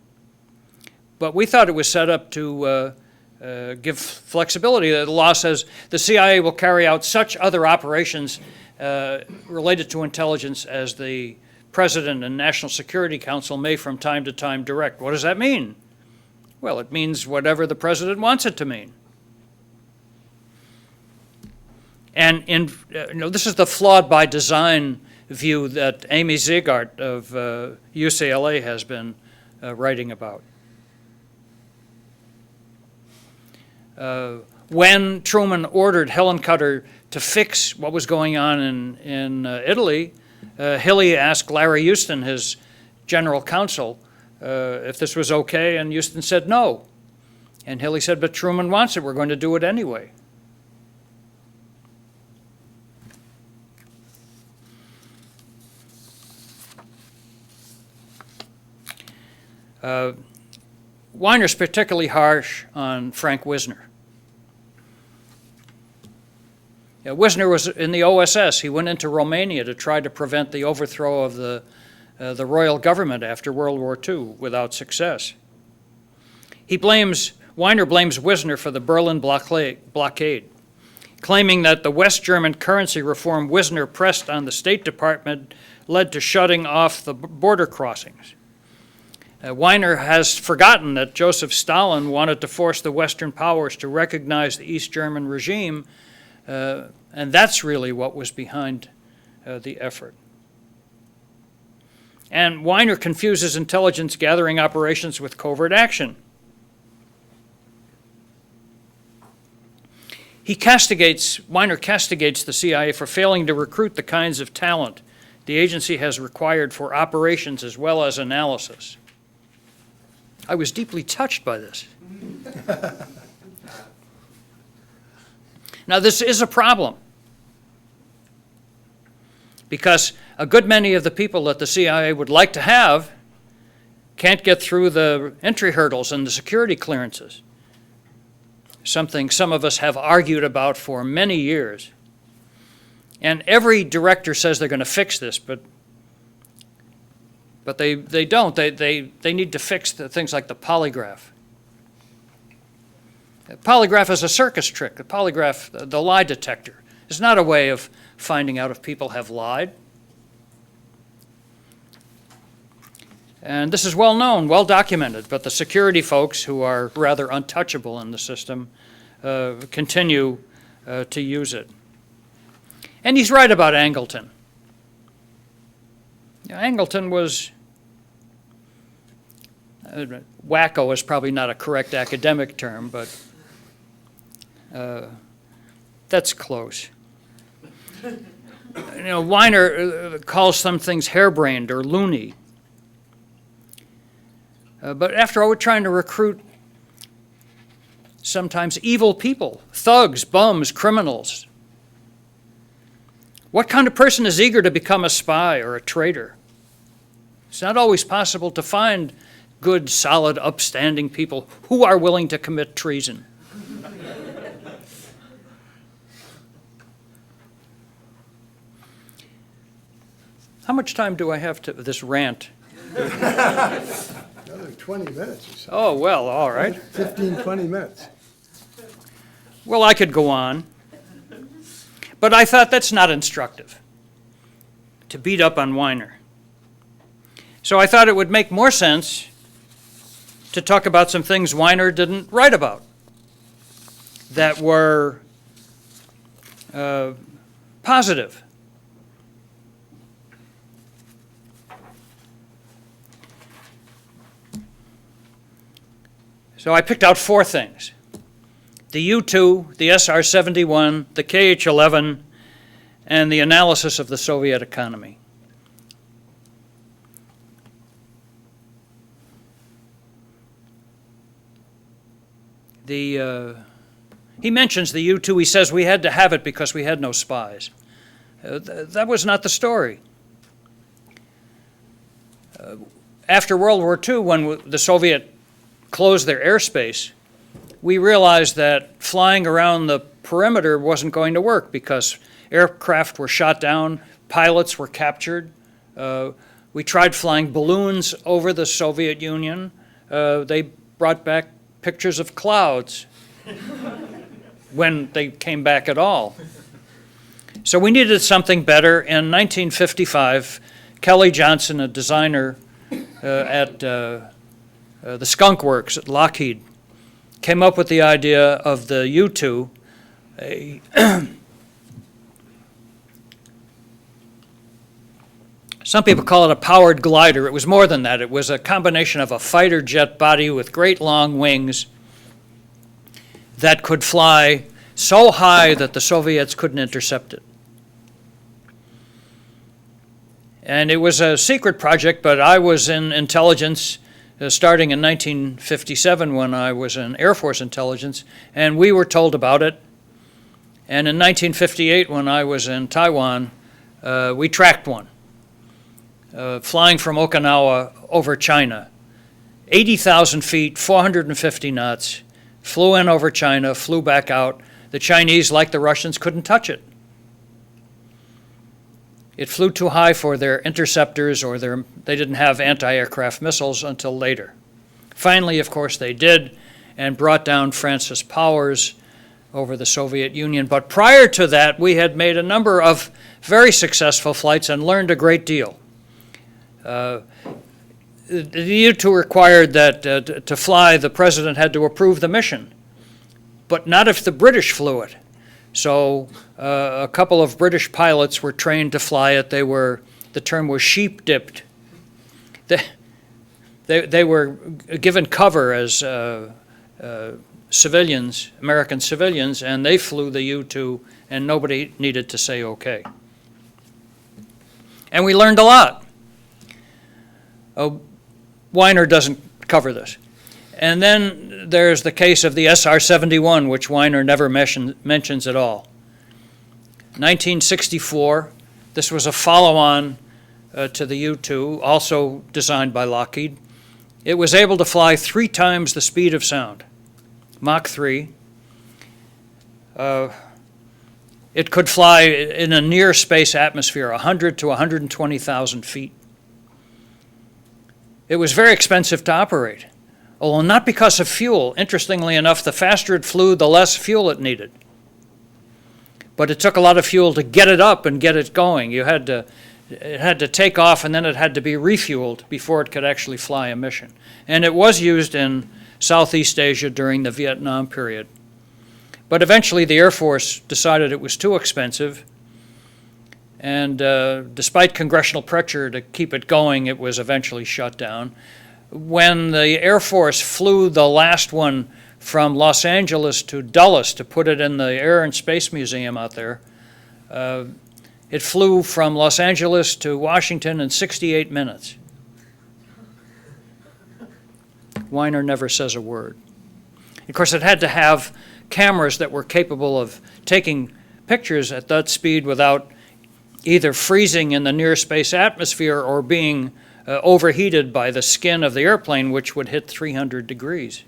Speaker 3: but we thought it was set up to give flexibility. The law says the CIA will carry out such other operations related to intelligence as the President and National Security Council may from time to time direct. What does that mean? Well, it means whatever the President wants it to mean. And this is the flawed by design view that Amy Ziegart of UCLA has been writing about. When Truman ordered Hillencutter to fix what was going on in Italy, Hilly asked Larry Houston, his general counsel, if this was okay, and Houston said no. And Hilly said, but Truman wants it, we're going to do it anyway. Weiner's particularly harsh on Frank Wisner. Wisner was in the OSS. He went into Romania to try to prevent the overthrow of the royal government after World War II without success. Weiner blames Wisner for the Berlin blockade, claiming that the West German currency reform Wisner pressed on the State Department led to shutting off the border crossings. Weiner has forgotten that Joseph Stalin wanted to force the Western powers to recognize the East German regime, and that's really what was behind the effort. And Weiner confuses intelligence gathering operations with covert action. Weiner castigates the CIA for failing to recruit the kinds of talent the agency has required for operations as well as analysis. I was deeply touched by this. Now, this is a problem, because a good many of the people that the CIA would like to have can't get through the entry hurdles and the security clearances, something some of us have argued about for many years. And every director says they're going to fix this, but they don't. They need to fix the things like the polygraph. The polygraph is a circus trick. The polygraph, the lie detector, is not a way of finding out if people have lied. And this is well known, well documented, but the security folks, who are rather untouchable in the system, continue to use it. And he's right about Angleton. Angleton was, wacko is probably not a correct academic term, but that's close. Weiner calls some things harebrained or loony. But after all, we're trying to recruit sometimes evil people, thugs, bums, criminals. What kind of person is eager to become a spy or a traitor? It's not always possible to find good, solid, upstanding people who are willing to commit treason. How much time do I have to this rant?
Speaker 2: Another 20 minutes or so.
Speaker 3: Oh, well, all right.
Speaker 2: 15, 20 minutes.
Speaker 3: Well, I could go on, but I thought that's not instructive, to beat up on Weiner. So I thought it would make more sense to talk about some things Weiner didn't write about that were positive. So I picked out 4 things: the U-2, the SR-71, the KH-11, and the analysis of the Soviet economy. He mentions the U-2. He says we had to have it because we had no spies. That was not the story. After World War II, when the Soviet closed their airspace, we realized that flying around the perimeter wasn't going to work because aircraft were shot down, pilots were captured. We tried flying balloons over the Soviet Union. They brought back pictures of clouds when they came back at all. So we needed something better. In 1955, Kelly Johnson, a designer at the Skunk Works at Lockheed, came up with the idea of the U-2, some people call it a powered glider. It was more than that. It was a combination of a fighter jet body with great long wings that could fly so high that the Soviets couldn't intercept it. And it was a secret project, but I was in intelligence starting in 1957 when I was in Air Force intelligence, and we were told about it. And in 1958, when I was in Taiwan, we tracked one, flying from Okinawa over China. 80,000 feet, 450 knots, flew in over China, flew back out. The Chinese, like the Russians, couldn't touch it. It flew too high for their interceptors, or they didn't have anti-aircraft missiles until later. Finally, of course, they did, and brought down Francis Powers over the Soviet Union. But prior to that, we had made a number of very successful flights and learned a great deal. the U-2 required that to fly, the president had to approve the mission, but not if the British flew it. So a couple of British pilots were trained to fly it. The term was sheep-dipped. They were given cover as civilians, American civilians, and they flew the U-2, and nobody needed to say okay. And we learned a lot. Weiner doesn't cover this. And then there's the case of the SR-71, which Weiner never mentions at all. 1964, this was a follow-on to the U-2, also designed by Lockheed. It was able to fly 3 times the speed of sound, Mach 3. It could fly in a near space atmosphere, 100 to 120,000 feet. It was very expensive to operate, although not because of fuel. Interestingly enough, the faster it flew, the less fuel it needed. But it took a lot of fuel to get it up and get it going. It had to take off, and then it had to be refueled before it could actually fly a mission. And it was used in Southeast Asia during the Vietnam period. But eventually the Air Force decided it was too expensive, and despite congressional pressure to keep it going, it was eventually shut down. When the Air Force flew the last one from Los Angeles to Dulles to put it in the Air and Space Museum out there, it flew from Los Angeles to Washington in 68 minutes. Weiner never says a word. Of course, it had to have cameras that were capable of taking pictures at that speed without either freezing in the near space atmosphere or being overheated by the skin of the airplane, which would hit 300 degrees.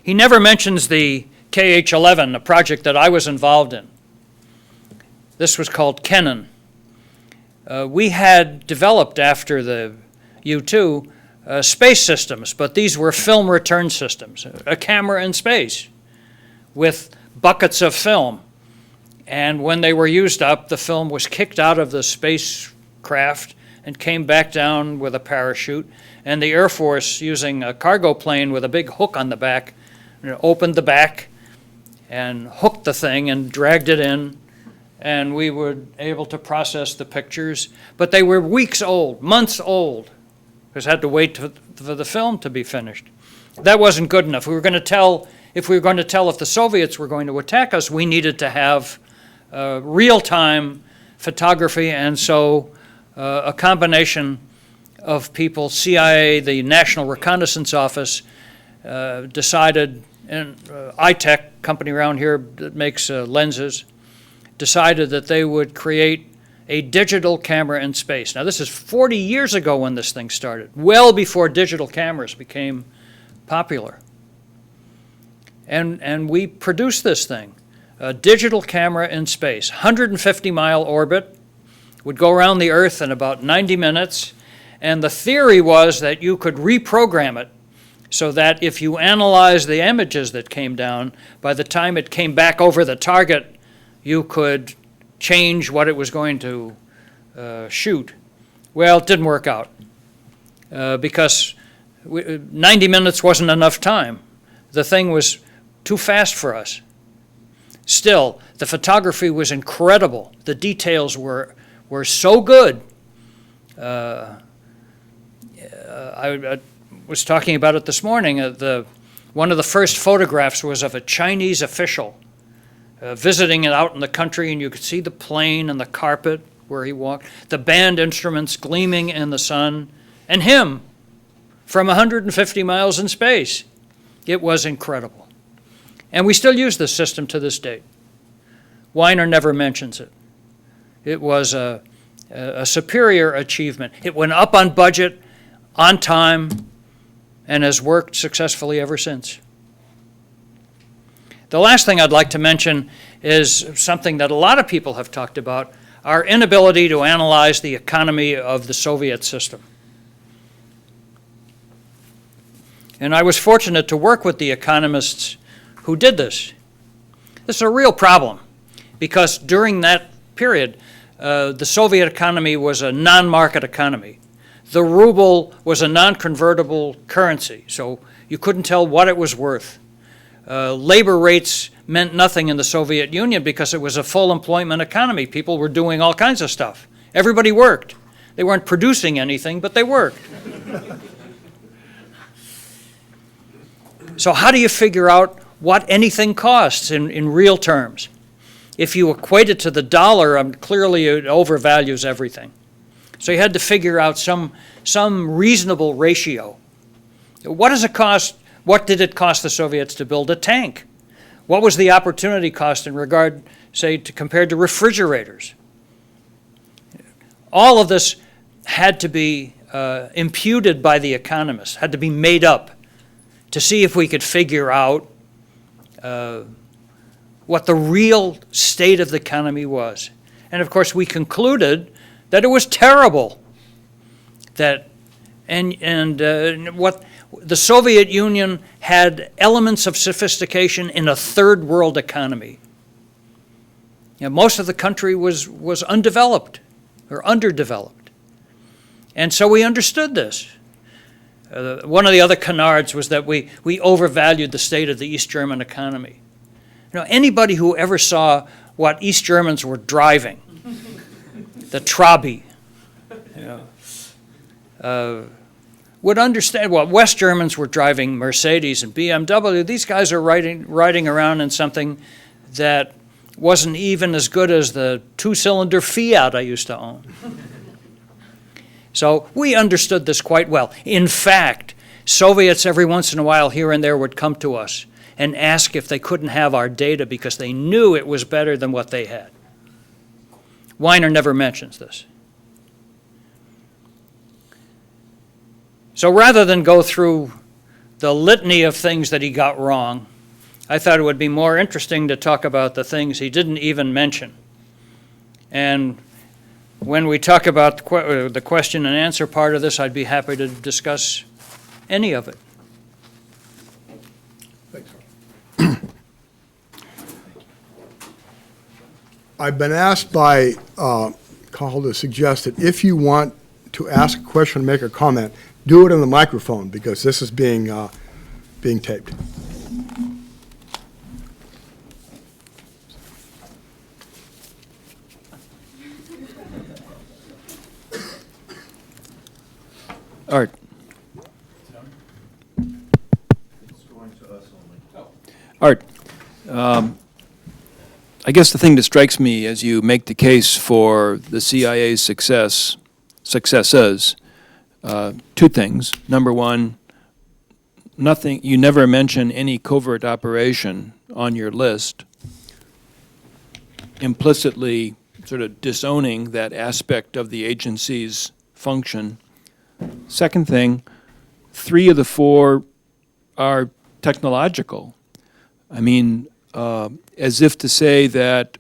Speaker 3: He never mentions the KH-11, a project that I was involved in. This was called Kennan. We had developed, after the U-2, space systems, but these were film return systems, a camera in space with buckets of film. And when they were used up, the film was kicked out of the spacecraft and came back down with a parachute. And the Air Force, using a cargo plane with a big hook on the back, opened the back and hooked the thing and dragged it in. And we were able to process the pictures. But they were weeks old, months old, because had to wait for the film to be finished. That wasn't good enough. If we were going to tell if the Soviets were going to attack us, we needed to have real-time photography, and so a combination of people, CIA, the National Reconnaissance Office, decided, and iTech, company around here that makes lenses, decided that they would create a digital camera in space. Now, this is 40 years ago when this thing started, well before digital cameras became popular. And we produced this thing, a digital camera in space, 150-mile orbit, would go around the Earth in about 90 minutes, and the theory was that you could reprogram it so that if you analyzed the images that came down, by the time it came back over the target, you could change what it was going to shoot. Well, it didn't work out because 90 minutes wasn't enough time. The thing was too fast for us. Still, the photography was incredible. The details were so good. I was talking about it this morning. One of the first photographs was of a Chinese official visiting it out in the country, and you could see the plane and the carpet where he walked, the band instruments gleaming in the sun, and him from 150 miles in space. It was incredible. And we still use this system to this date. Weiner never mentions it. It was a superior achievement. It went up on budget, on time, and has worked successfully ever since. The last thing I'd like to mention is something that a lot of people have talked about, our inability to analyze the economy of the Soviet system. And I was fortunate to work with the economists who did this. This is a real problem because during that period, the Soviet economy was a non-market economy. the ruble was a non-convertible currency, so you couldn't tell what it was worth. Labor rates meant nothing in the Soviet Union because it was a full employment economy. People were doing all kinds of stuff. Everybody worked. They weren't producing anything, but they worked. So how do you figure out what anything costs in real terms? If you equate it to the dollar, clearly it overvalues everything. So you had to figure out some reasonable ratio. What does it cost? What did it cost the Soviets to build a tank? What was the opportunity cost in regard, say, compared to refrigerators? All of this had to be imputed by the economists, had to be made up to see if we could figure out what the real state of the economy was. And of course, we concluded that it was terrible. What the Soviet Union had elements of sophistication in a third world economy. Most of the country was undeveloped or underdeveloped. And so we understood this. One of the other canards was that we overvalued the state of the East German economy. Anybody who ever saw what East Germans were driving, the Trabi, would understand. Well, West Germans were driving Mercedes and BMW. These guys are riding around in something that wasn't even as good as the two-cylinder Fiat I used to own. So we understood this quite well. In fact, Soviets every once in a while here and there would come to us and ask if they couldn't have our data because they knew it was better than what they had. Weiner never mentions this. So rather than go through the litany of things that he got wrong, I thought it would be more interesting to talk about the things he didn't even mention. And when we talk about the question and answer part of this, I'd be happy to discuss any of it.
Speaker 2: Thanks. I've been asked by Carl to suggest that if you want to ask a question or make a comment, do it on the microphone because this is being taped.
Speaker 4: Art. Art, I guess the thing that strikes me as you make the case for the CIA's successes, two things. Number one, you never mention any covert operation on your list, implicitly sort of disowning that aspect of the agency's function. Second thing, 3 of the 4 are technological. I mean, as if to say that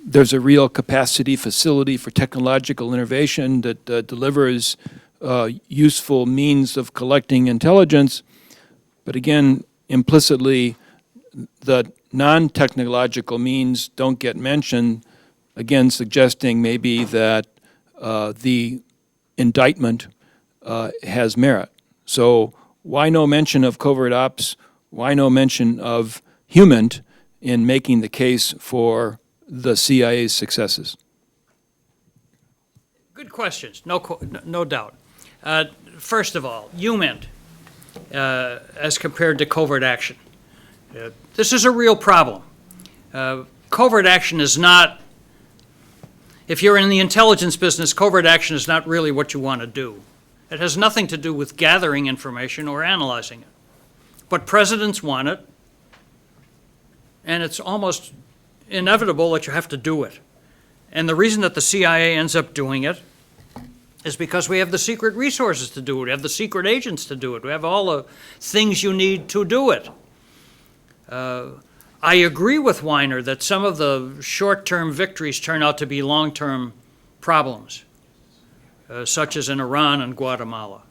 Speaker 4: there's a real capacity, facility for technological innovation that delivers useful means of collecting intelligence, but again, implicitly, the non-technological means don't get mentioned, again suggesting maybe that the indictment has merit. So why no mention of covert ops? Why no mention of human in making the case for the CIA's successes?
Speaker 3: Good questions, no doubt. First of all, human as compared to covert action. This is a real problem. Covert action is not, if you're in the intelligence business, covert action is not really what you want to do. It has nothing to do with gathering information or analyzing it. But presidents want it, and it's almost inevitable that you have to do it. And the reason that the CIA ends up doing it is because we have the secret resources to do it. We have the secret agents to do it. We have all the things you need to do it. I agree with Weiner that some of the short-term victories turn out to be long-term problems, such as in Iran and Guatemala.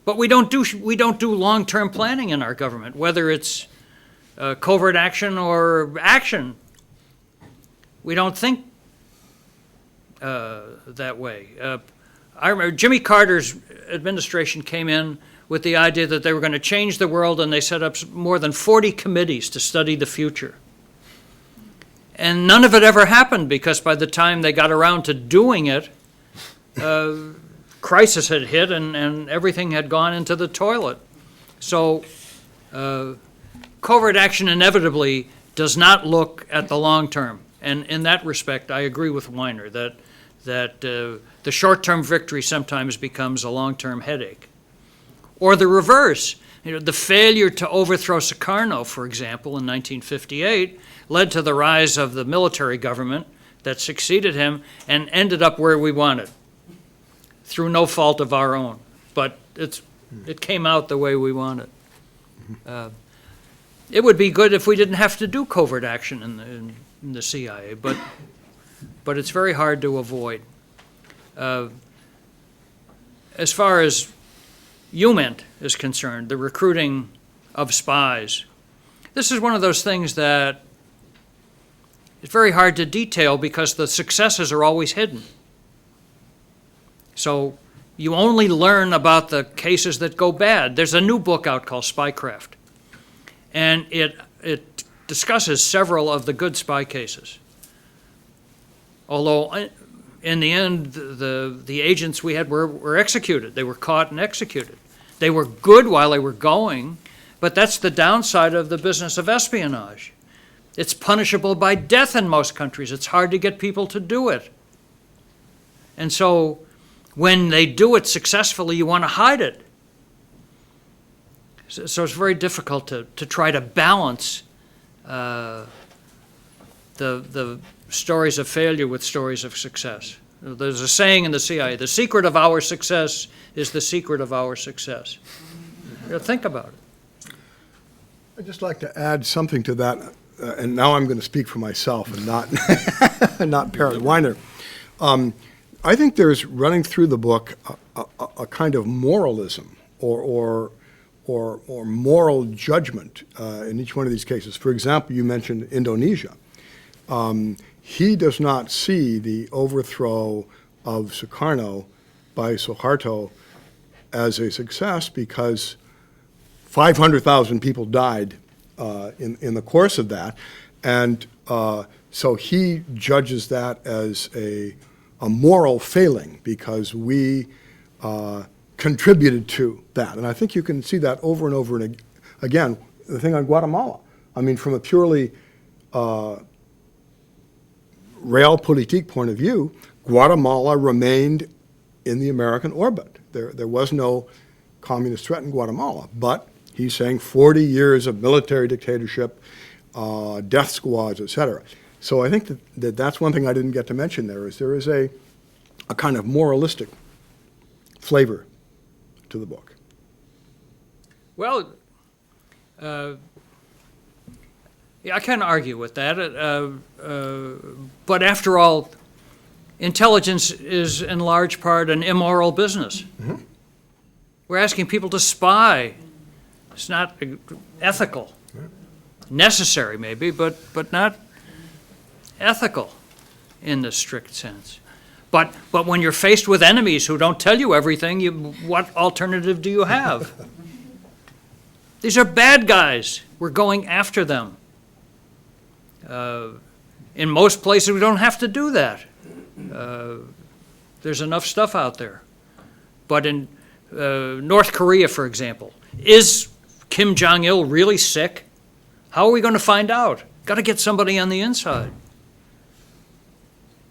Speaker 3: But we don't do long-term planning in our government, whether it's covert action or action. We don't think that way. I remember Jimmy Carter's administration came in with the idea that they were going to change the world, and they set up more than 40 committees to study the future. And none of it ever happened, because by the time they got around to doing it, crisis had hit and everything had gone into the toilet. So covert action inevitably does not look at the long term. And in that respect, I agree with Weiner that the short-term victory sometimes becomes a long-term headache. Or the reverse. The failure to overthrow Sukarno, for example, in 1958, led to the rise of the military government that succeeded him and ended up where we wanted, through no fault of our own. But it came out the way we wanted. It would be good if we didn't have to do covert action in the CIA, but it's very hard to avoid. As far as UMENT is concerned, the recruiting of spies, this is one of those things that it's very hard to detail because the successes are always hidden. So you only learn about the cases that go bad. There's a new book out called Spycraft, and it discusses several of the good spy cases. Although in the end, the agents we had were executed. They were caught and executed. They were good while they were going, but that's the downside of the business of espionage. It's punishable by death in most countries. It's hard to get people to do it. And so when they do it successfully, you want to hide it. So it's very difficult to try to balance the stories of failure with stories of success. There's a saying in the CIA, the secret of our success is the secret of our success. Think about it.
Speaker 2: I'd just like to add something to that, and now I'm going to speak for myself and not, not Parrot Weiner. I think there's running through the book a kind of moralism or moral judgment in each one of these cases. For example, you mentioned Indonesia. He does not see the overthrow of Sukarno by Suharto as a success because 500,000 people died in the course of that. And so he judges that as a moral failing because we contributed to that. And I think you can see that over and over and again. The thing on Guatemala, I mean, from a purely realpolitik point of view, Guatemala remained in the American orbit. There was no communist threat in Guatemala, but he's saying 40 years of military dictatorship, death squads, et cetera. So I think that's one thing I didn't get to mention there is a kind of moralistic flavor to the book.
Speaker 3: Well, yeah, I can argue with that, but after all, intelligence is in large part an immoral business. Mm-hmm. We're asking people to spy. It's not ethical. Necessary maybe, but not ethical in the strict sense. But when you're faced with enemies who don't tell you everything, what alternative do you have? These are bad guys. We're going after them. In most places, we don't have to do that. There's enough stuff out there. But in North Korea, for example, is Kim Jong-il really sick? How are we going to find out? Got to get somebody on the inside.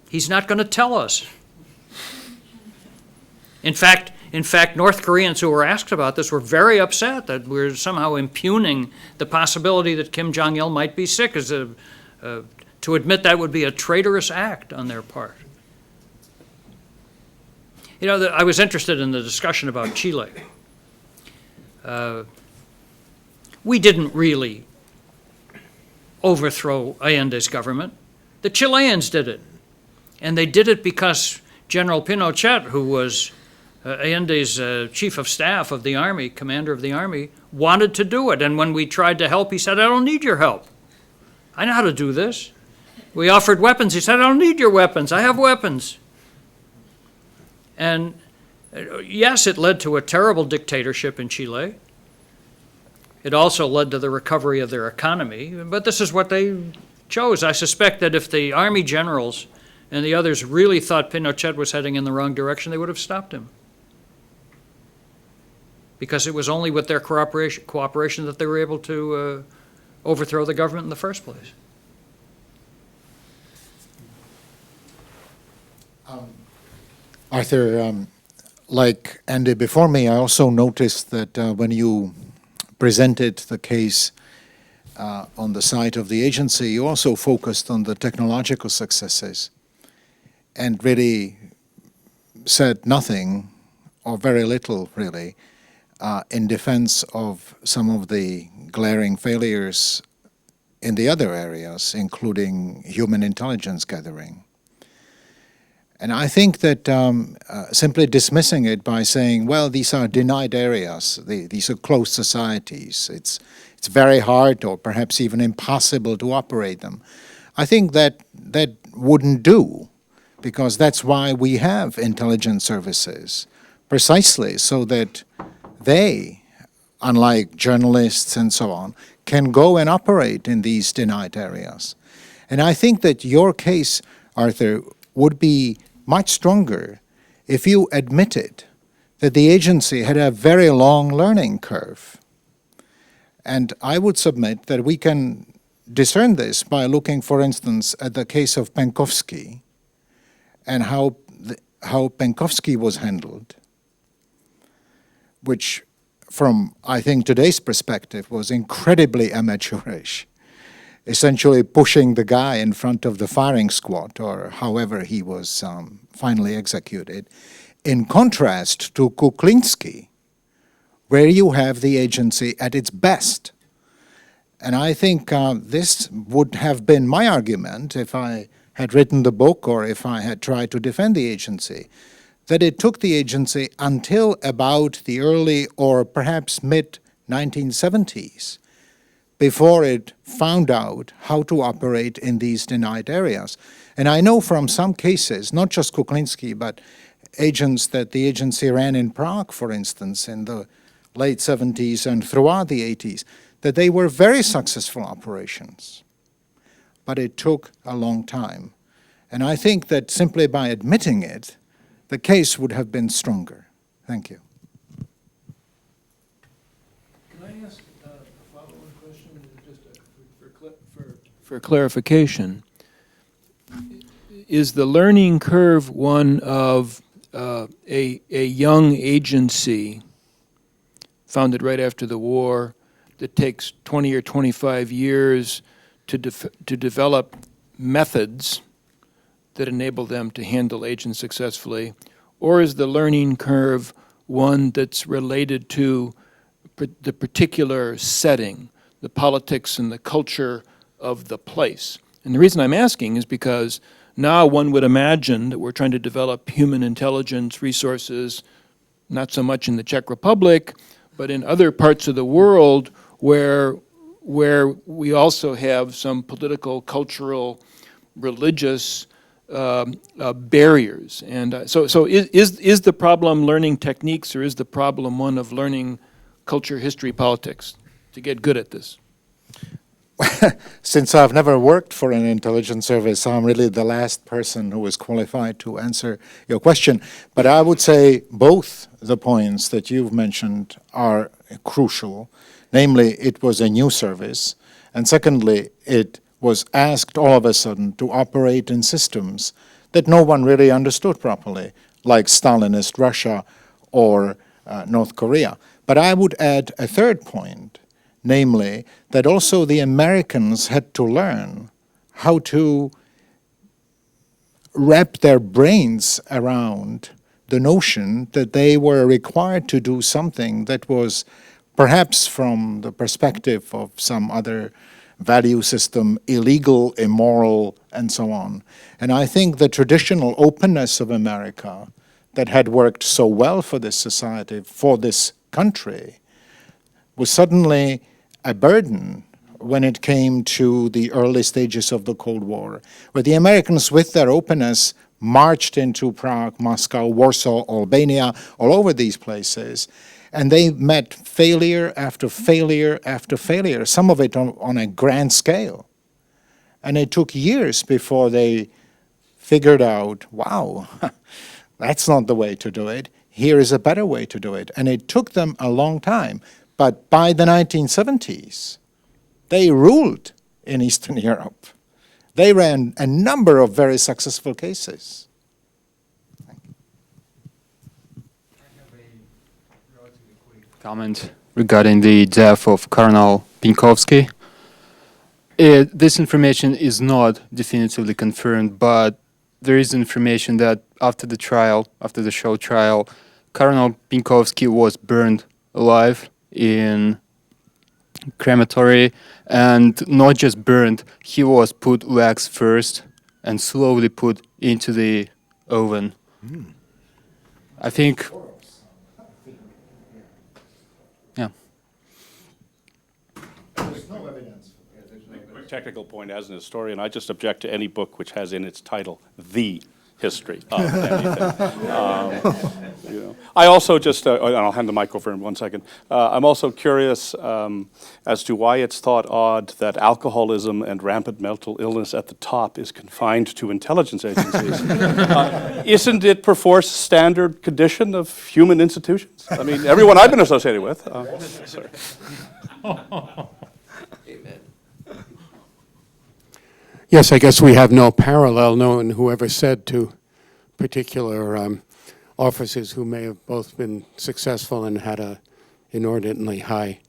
Speaker 3: He's not going to tell us. In fact, North Koreans who were asked about this were very upset that we're somehow impugning the possibility that Kim Jong-il might be sick. To admit that would be a traitorous act on their part. You know, I was interested in the discussion about Chile. We didn't really overthrow Allende's government. The Chileans did it. And they did it because General Pinochet, who was Allende's chief of staff of the army, commander of the army, wanted to do it. And when we tried to help, he said, I don't need your help. I know how to do this. We offered weapons. He said, I don't need your weapons. I have weapons. And Yes, it led to a terrible dictatorship in Chile. It also led to the recovery of their economy, but this is what they chose. I suspect that if the army generals and the others really thought Pinochet was heading in the wrong direction, they would have stopped him. Because it was only with their cooperation that they were able to overthrow the government in the first place.
Speaker 5: Arthur, like Andy before me, I also noticed that when you presented the case on the side of the agency, you also focused on the technological successes and really said nothing, or very little really, in defense of some of the glaring failures in the other areas, including human intelligence gathering. And I think that simply dismissing it by saying, well, these are denied areas, these are closed societies, it's very hard or perhaps even impossible to operate them, I think that wouldn't do, because that's why we have intelligence services, precisely so that they, unlike journalists and so on, can go and operate in these denied areas. And I think that your case, Arthur, would be much stronger if you admitted that the agency had a very long learning curve. And I would submit that we can discern this by looking, for instance, at the case of Penkovsky and how Penkovsky was handled, which from, I think, today's perspective was incredibly amateurish, essentially pushing the guy in front of the firing squad, or however he was finally executed, in contrast to Kuklinski, where you have the agency at its best. And I think this would have been my argument if I had written the book or if I had tried to defend the agency, that it took the agency until about the early or perhaps mid-1970s before it found out how to operate in these denied areas. And I know from some cases, not just Kuklinski, but agents that the agency ran in Prague, for instance, in the late 70s and throughout the 80s, that they were very successful operations. But it took a long time. And I think that simply by admitting it, the case would have been stronger. Thank you.
Speaker 4: Can I ask a follow-on question, just for clarification? Is the learning curve one of a young agency founded right after the war that takes 20 or 25 years to develop methods that enable them to handle agents successfully? Or is the learning curve one that's related to the particular setting, the politics and the culture of the place? And the reason I'm asking is because now one would imagine that we're trying to develop human intelligence resources, not so much in the Czech Republic, but in other parts of the world where we also have some political, cultural, religious barriers. And so is the problem learning techniques, or is the problem one of learning culture, history, politics to get good at this?
Speaker 5: Since I've never worked for an intelligence service, I'm really the last person who is qualified to answer your question. But I would say both the points that you've mentioned are crucial. Namely, it was a new service. And secondly, it was asked all of a sudden to operate in systems that no one really understood properly, like Stalinist Russia or North Korea. But I would add a third point, namely that also the Americans had to learn how to wrap their brains around the notion that they were required to do something that was perhaps from the perspective of some other value system, illegal, immoral, and so on. And I think the traditional openness of America that had worked so well for this society, for this country, was suddenly a burden when it came to the early stages of the Cold War, where the Americans, with their openness, marched into Prague, Moscow, Warsaw, Albania, all over these places. And they met failure after failure after failure, some of it on a grand scale. And it took years before they figured out, wow, that's not the way to do it. Here is a better way to do it. And it took them a long time. But by the 1970s, they ruled in Eastern Europe. They ran a number of very successful cases.
Speaker 6: Comment regarding the death of Colonel Pinkovsky. This information is not definitively confirmed, but there is information that after the trial, after the show trial, Colonel Pinkovsky was burned alive in crematory, and not just burned, he was put legs first and slowly put into the oven. I think, yeah.
Speaker 5: There's no evidence.
Speaker 7: Quick technical point, as an historian, I just object to any book which has in its title, "The History of anything." You know. I also just, and I'll hand the mic over in 1 second. I'm also curious as to why it's thought odd that alcoholism and rampant mental illness at the top is confined to intelligence agencies. Isn't it perforce standard condition of human institutions? I mean, everyone I've been associated with. Sorry.
Speaker 8: Yes, I guess we have no parallel, no one who ever said to particular officers who may have both been successful and had a inordinately high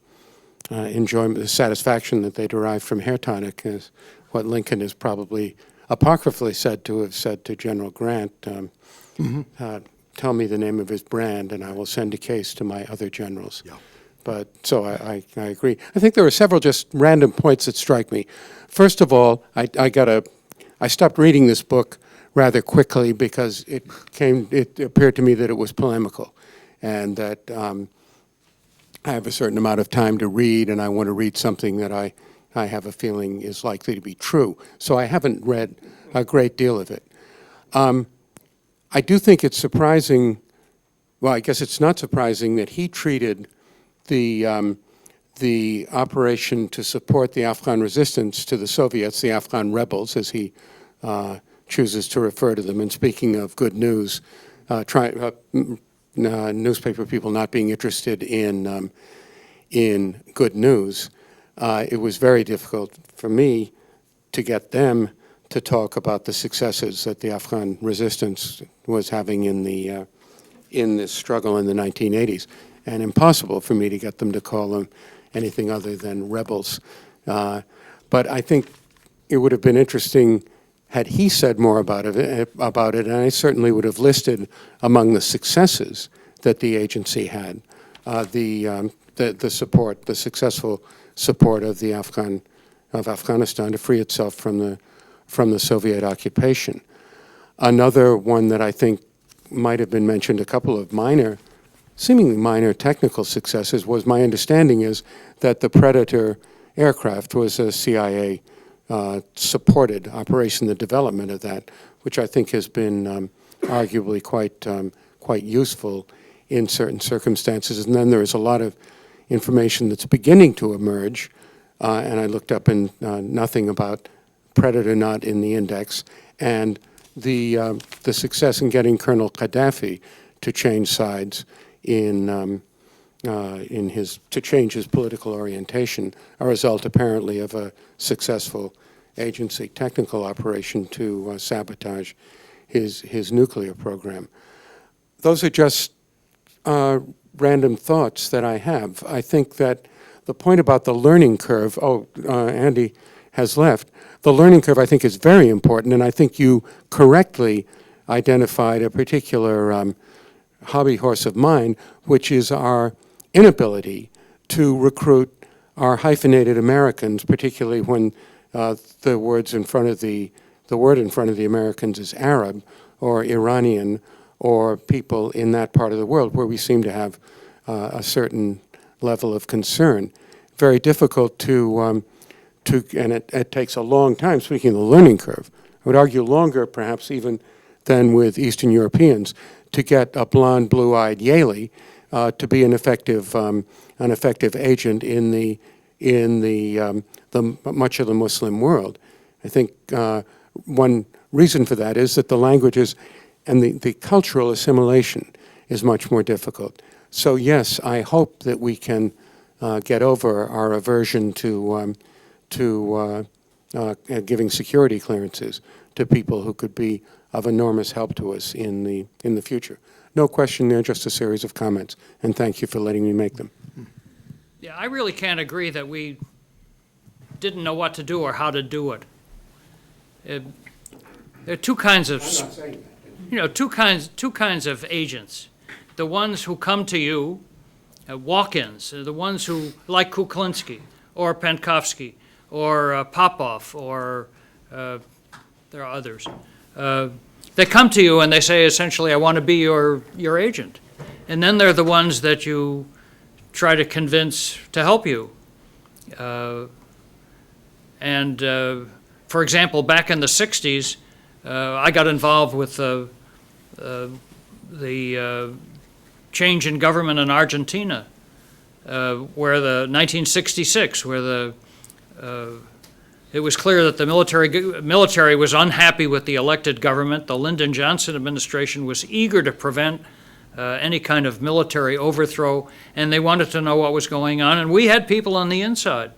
Speaker 8: enjoyment, the satisfaction that they derived from hair tonic is what Lincoln is probably apocryphally said to have said to General Grant, tell me the name of his brand and I will send a case to my other generals.
Speaker 2: Yeah.
Speaker 8: But so I agree. I think there are several just random points that strike me. First of all, I stopped reading this book rather quickly because it appeared to me that it was polemical, and that I have a certain amount of time to read, and I want to read something that I have a feeling is likely to be true. So I haven't read a great deal of it. I do think it's surprising. Well, I guess it's not surprising that he treated the operation to support the Afghan resistance to the Soviets, the Afghan rebels, as he chooses to refer to them. And speaking of good news, newspaper people not being interested in good news, it was very difficult for me to get them to talk about the successes that the Afghan resistance was having in this struggle in the 1980s. And impossible for me to get them to call them anything other than rebels. But I think it would have been interesting had he said more about it, and I certainly would have listed among the successes that the agency had, the support, the successful support of Afghanistan to free itself from the Soviet occupation. Another one that I think might have been mentioned, a couple of seemingly minor technical successes, was my understanding is that the Predator aircraft was a CIA supported operation, the development of that, which I think has been arguably quite useful in certain circumstances. And then there is a lot of information that's beginning to emerge, and I looked up in nothing about Predator not in the index, and the success in getting Colonel Gaddafi to change sides to change his political orientation, a result apparently of a successful agency technical operation to sabotage his nuclear program. Those are just random thoughts that I have. I think that the point about the learning curve, Andy has left, the learning curve I think is very important, and I think you correctly identified a particular hobby horse of mine, which is our inability to recruit our hyphenated Americans, particularly when the word in front of the Americans is Arab or Iranian or people in that part of the world where we seem to have a certain level of concern. Very difficult and it takes a long time, speaking of the learning curve. I would argue longer perhaps even than with Eastern Europeans to get a blonde, blue-eyed Yaley to be an effective agent in the much of the Muslim world. I think one reason for that is that the languages and the cultural assimilation is much more difficult. So yes, I hope that we can get over our aversion to giving security clearances to people who could be of enormous help to us in the future. No question there, just a series of comments, and thank you for letting me make them.
Speaker 3: Yeah, I really can't agree that we didn't know what to do or how to do it. There are two kinds of, two kinds of agents. The ones who come to you, walk-ins, the ones who, like Kuklinski, or Penkovsky, or Popov, or there are others. They come to you and they say, essentially, I want to be your agent. And then there are the ones that you try to convince to help you. For example, back in the 60s, I got involved with the change in government in Argentina, where the 1966, where it was clear that the military was unhappy with the elected government. The Lyndon Johnson administration was eager to prevent any kind of military overthrow, and they wanted to know what was going on. And we had people on the inside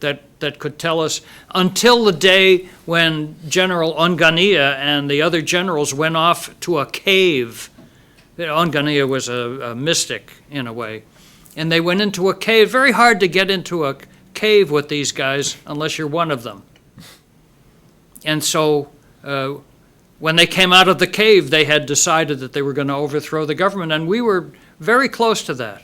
Speaker 3: that could tell us, until the day when General Onganía and the other generals went off to a cave. Onganía was a mystic in a way. And they went into a cave. Very hard to get into a cave with these guys unless you're one of them. And so when they came out of the cave, they had decided that they were going to overthrow the government, and we were very close to that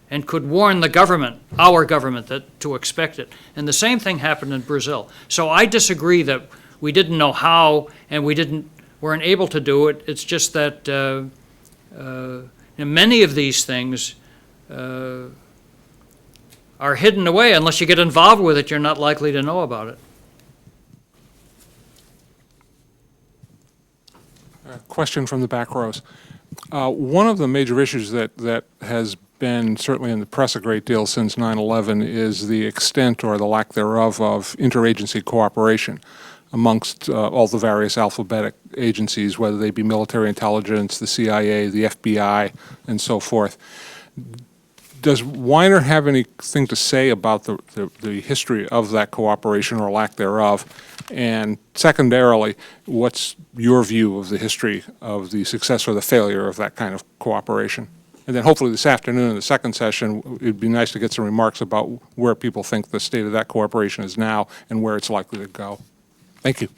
Speaker 3: and could warn the government, our government, to expect it. And the same thing happened in Brazil. So I disagree that we didn't know how and weren't able to do it. It's just that many of these things are hidden away. Unless you get involved with it, you're not likely to know about it.
Speaker 9: Question from the back rows. One of the major issues that has been certainly in the press a great deal since 9/11 is the extent or the lack thereof of interagency cooperation amongst all the various alphabetic agencies, whether they be military intelligence, the CIA, the FBI, and so forth. Does Weiner have anything to say about the history of that cooperation or lack thereof? And secondarily, what's your view of the history of the success or the failure of that kind of cooperation? And then hopefully this afternoon in the second session, it'd be nice to get some remarks about where people think the state of that cooperation is now and where it's likely to go. Thank you.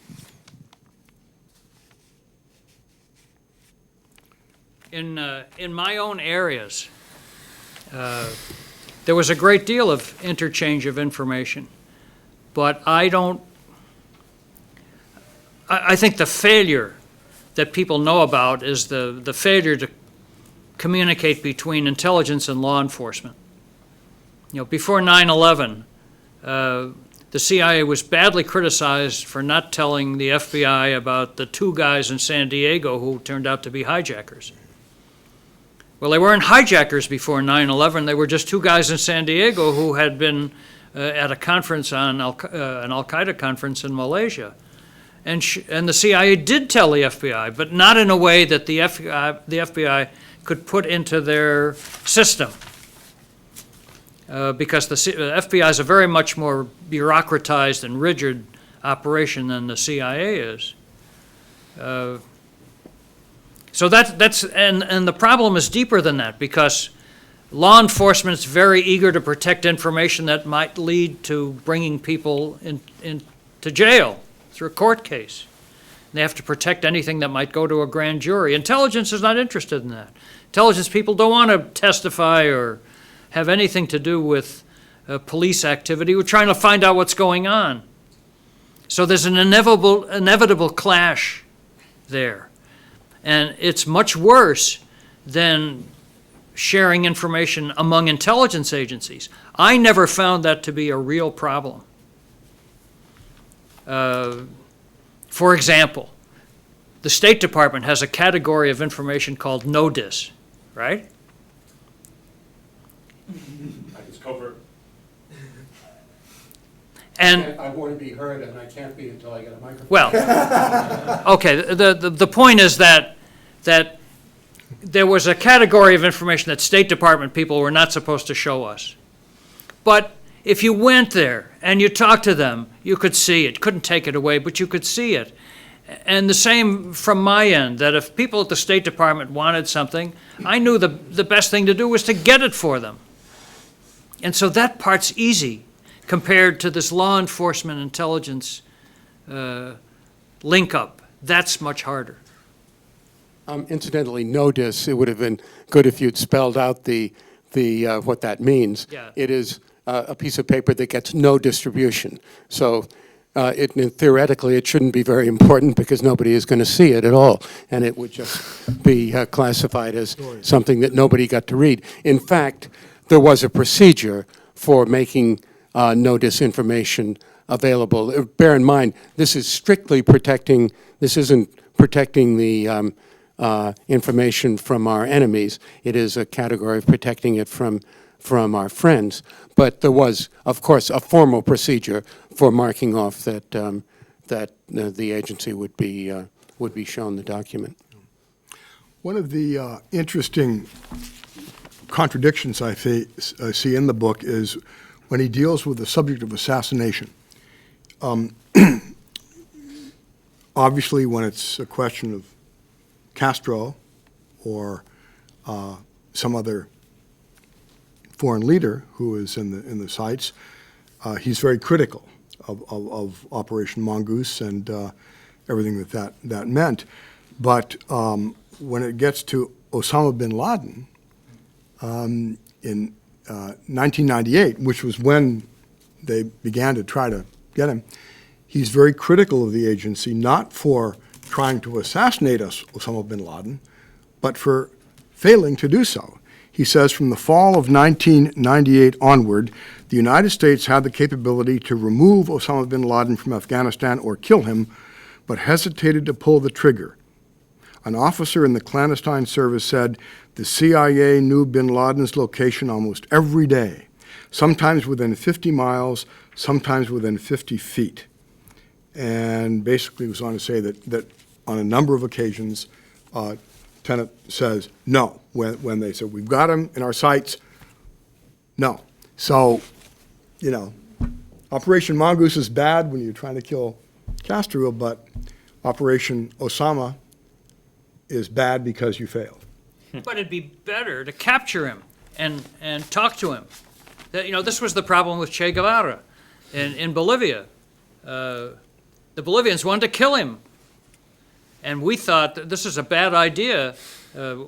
Speaker 3: In my own areas, there was a great deal of interchange of information, but I think the failure that people know about is the failure to communicate between intelligence and law enforcement. Before 9/11, the CIA was badly criticized for not telling the FBI about the two guys in San Diego who turned out to be hijackers. Well, they weren't hijackers before 9/11. They were just two guys in San Diego who had been at a conference an Al-Qaeda conference in Malaysia. And the CIA did tell the FBI, but not in a way that the FBI could put into their system. Because the FBI is a very much more bureaucratized and rigid operation than the CIA is. So and the problem is deeper than that, because law enforcement is very eager to protect information that might lead to bringing people into jail through a court case. They have to protect anything that might go to a grand jury. Intelligence is not interested in that. Intelligence people don't want to testify or have anything to do with police activity. We're trying to find out what's going on. So there's an inevitable clash there. And it's much worse than sharing information among intelligence agencies. I never found that to be a real problem. For example, the State Department has a category of information called no-dis, right?
Speaker 10: It's covert.
Speaker 3: And,
Speaker 10: I want to be heard, and I can't be until I get a microphone.
Speaker 3: well, okay, the point is that there was a category of information that State Department people were not supposed to show us. But if you went there and you talked to them, you could see it. Couldn't take it away, but you could see it. And the same from my end, that if people at the State Department wanted something, I knew the best thing to do was to get it for them. And so that part's easy compared to this law enforcement intelligence link-up. That's much harder.
Speaker 8: Incidentally, notice, it would have been good if you'd spelled out the what that means.
Speaker 3: Yeah.
Speaker 8: It is a piece of paper that gets no distribution. So theoretically, it shouldn't be very important because nobody is going to see it at all, and it would just be classified as something that nobody got to read. In fact, there was a procedure for making no disinformation available. Bear in mind, this is strictly protecting, this isn't protecting the information from our enemies. It is a category of protecting it from our friends. But there was, of course, a formal procedure for marking off that the agency would be shown the document.
Speaker 2: One of the interesting contradictions I see in the book is when he deals with the subject of assassination. Obviously, when it's a question of Castro or some other foreign leader who is in the sights, he's very critical of Operation Mongoose and everything that meant. But when it gets to Osama bin Laden in 1998, which was when they began to try to get him, he's very critical of the agency, not for trying to assassinate Osama bin Laden, but for failing to do so. He says, from the fall of 1998 onward, the United States had the capability to remove Osama bin Laden from Afghanistan or kill him, but hesitated to pull the trigger. An officer in the clandestine service said, the CIA knew bin Laden's location almost every day, sometimes within 50 miles, sometimes within 50 feet. And basically was on to say that on a number of occasions, Tenet says no when they said, we've got him in our sights, no. So, you know, Operation Mongoose is bad when you're trying to kill Castro, but Operation Osama is bad because you failed.
Speaker 3: But it'd be better to capture him and talk to him. You know, this was the problem with Che Guevara in Bolivia. The Bolivians wanted to kill him. And we thought that this is a bad idea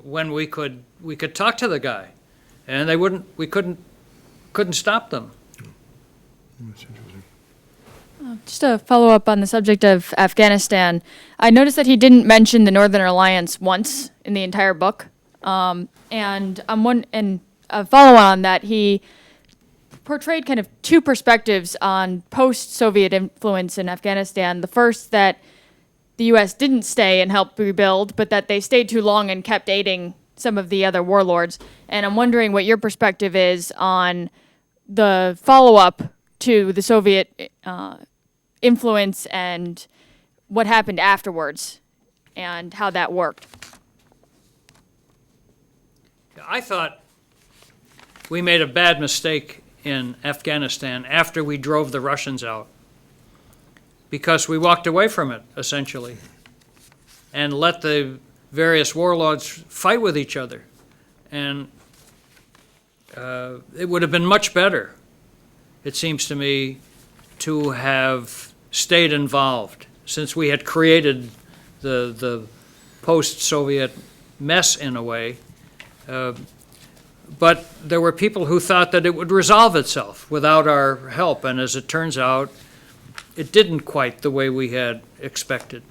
Speaker 3: when we could talk to the guy. And we couldn't stop them.
Speaker 2: That's interesting.
Speaker 11: Just to follow up on the subject of Afghanistan, I noticed that he didn't mention the Northern Alliance once in the entire book. And a follow on that, he portrayed kind of two perspectives on post-Soviet influence in Afghanistan. The first, that the U.S. didn't stay and help rebuild, but that they stayed too long and kept aiding some of the other warlords. And I'm wondering what your perspective is on the follow-up to the Soviet influence and what happened afterwards and how that worked.
Speaker 3: I thought we made a bad mistake in Afghanistan after we drove the Russians out, because we walked away from it, essentially, and let the various warlords fight with each other. And it would have been much better, it seems to me, to have stayed involved, since we had created the post-Soviet mess in a way. But there were people who thought that it would resolve itself without our help, and as it turns out, it didn't quite the way we had expected.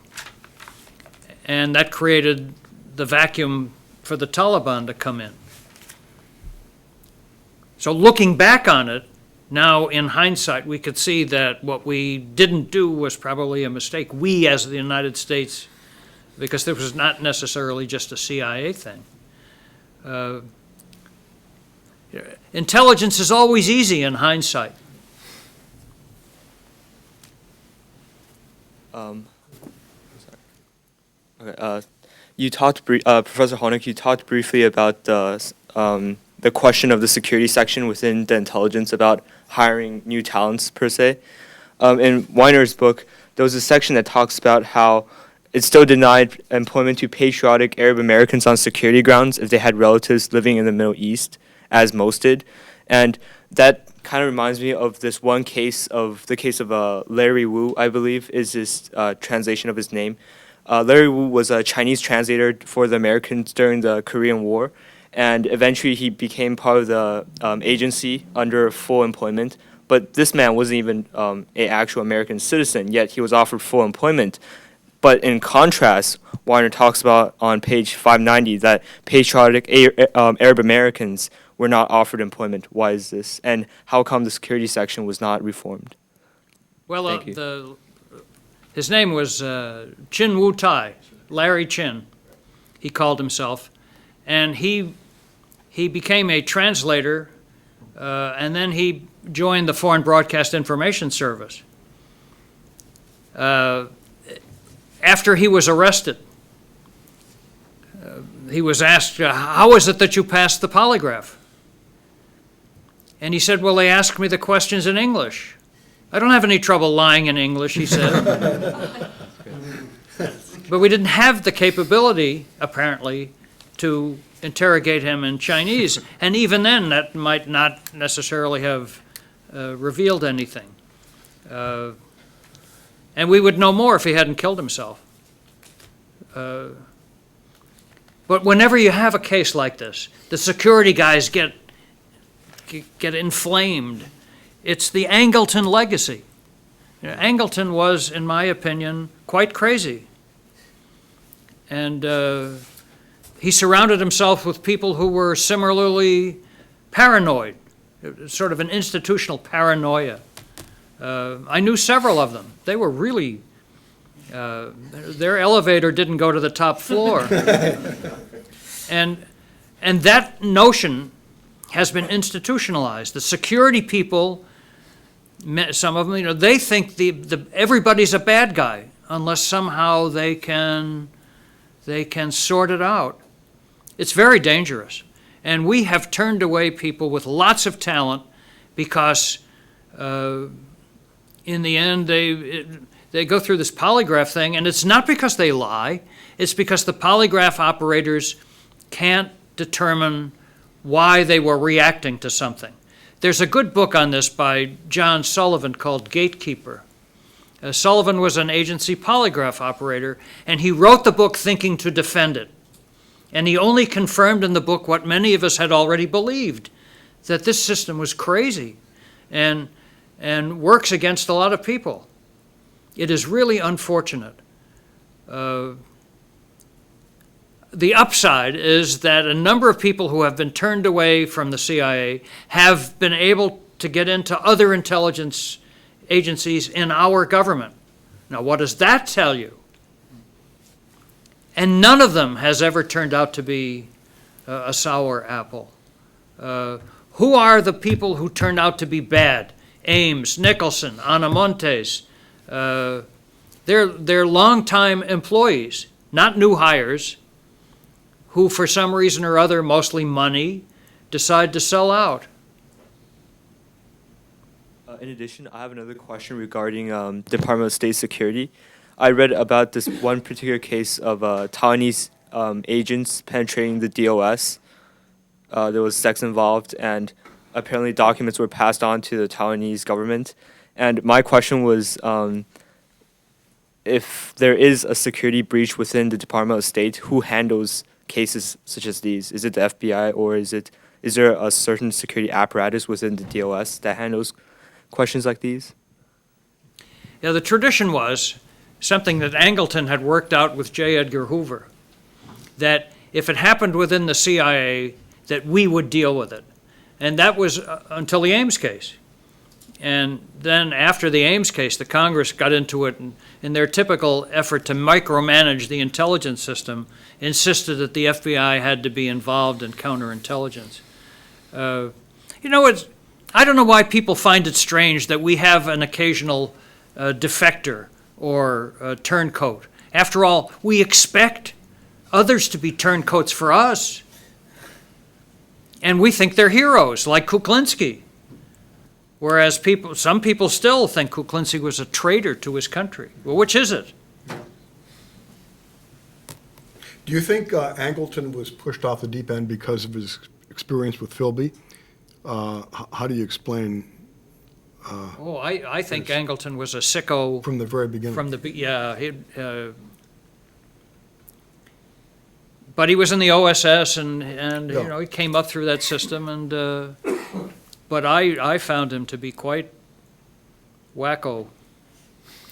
Speaker 3: And that created the vacuum for the Taliban to come in. So looking back on it, now in hindsight, we could see that what we didn't do was probably a mistake. We, as the United States, because this was not necessarily just a CIA thing. Intelligence is always easy in hindsight.
Speaker 12: You talked, Professor Hulnick, you talked briefly about the question of the security section within the intelligence about hiring new talents per se. In Weiner's book, there was a section that talks about how it still denied employment to patriotic Arab Americans on security grounds if they had relatives living in the Middle East, as most did. And that kind of reminds me of this one case of Larry Wu, I believe, is this translation of his name. Larry Wu was a Chinese translator for the Americans during the Korean War, and eventually he became part of the agency under full employment. But this man wasn't even an actual American citizen, yet he was offered full employment. But in contrast, Weiner talks about on page 590 that patriotic Arab Americans were not offered employment. Why is this? And how come the security section was not reformed?
Speaker 3: Well, his name was Chin Wu Tai, Larry Chin, he called himself. And he became a translator, and then he joined the Foreign Broadcast Information Service. After he was arrested, he was asked, how is it that you passed the polygraph? And he said, well, they asked me the questions in English. I don't have any trouble lying in English, he said. But we didn't have the capability, apparently, to interrogate him in Chinese. And even then, that might not necessarily have revealed anything. And we would know more if he hadn't killed himself. But whenever you have a case like this, the security guys get inflamed. It's the Angleton legacy. You know, Angleton was, in my opinion, quite crazy. And he surrounded himself with people who were similarly paranoid, sort of an institutional paranoia. I knew several of them. They were really, their elevator didn't go to the top floor. And that notion has been institutionalized. The security people, some of them, they think everybody's a bad guy unless somehow they can sort it out. It's very dangerous. And we have turned away people with lots of talent because in the end they go through this polygraph thing, and it's not because they lie, it's because the polygraph operators can't determine why they were reacting to something. There's a good book on this by John Sullivan called Gatekeeper. Sullivan was an agency polygraph operator, and he wrote the book thinking to defend it. And he only confirmed in the book what many of us had already believed, that this system was crazy and works against a lot of people. It is really unfortunate. The upside is that a number of people who have been turned away from the CIA have been able to get into other intelligence agencies in our government. Now, what does that tell you? And none of them has ever turned out to be a sour apple. Who are the people who turned out to be bad? Ames, Nicholson, Anamontes. They're longtime employees, not new hires, who for some reason or other, mostly money, decide to sell out.
Speaker 12: In addition, I have another question regarding Department of State security. I read about this one particular case of Taiwanese agents penetrating the DOS. There was sex involved, and apparently documents were passed on to the Taiwanese government. And my question was, if there is a security breach within the Department of State, who handles cases such as these? Is it the FBI, or is there a certain security apparatus within the DOS that handles questions like these?
Speaker 3: Yeah, the tradition was something that Angleton had worked out with J. Edgar Hoover, that if it happened within the CIA, that we would deal with it. And that was until the Ames case. And then after the Ames case, the Congress got into it, and in their typical effort to micromanage the intelligence system, insisted that the FBI had to be involved in counterintelligence. I don't know why people find it strange that we have an occasional defector or turncoat. After all, we expect others to be turncoats for us. And we think they're heroes, like Kuklinski. Whereas some people still think Kuklinski was a traitor to his country. Well, which is it?
Speaker 2: Do you think Angleton was pushed off the deep end because of his experience with Philby? How do you explain
Speaker 3: I think Angleton was a sicko
Speaker 2: from the very beginning?
Speaker 3: But he was in the OSS, and
Speaker 2: Yeah.
Speaker 3: he came up through that system, and but I found him to be quite wacko.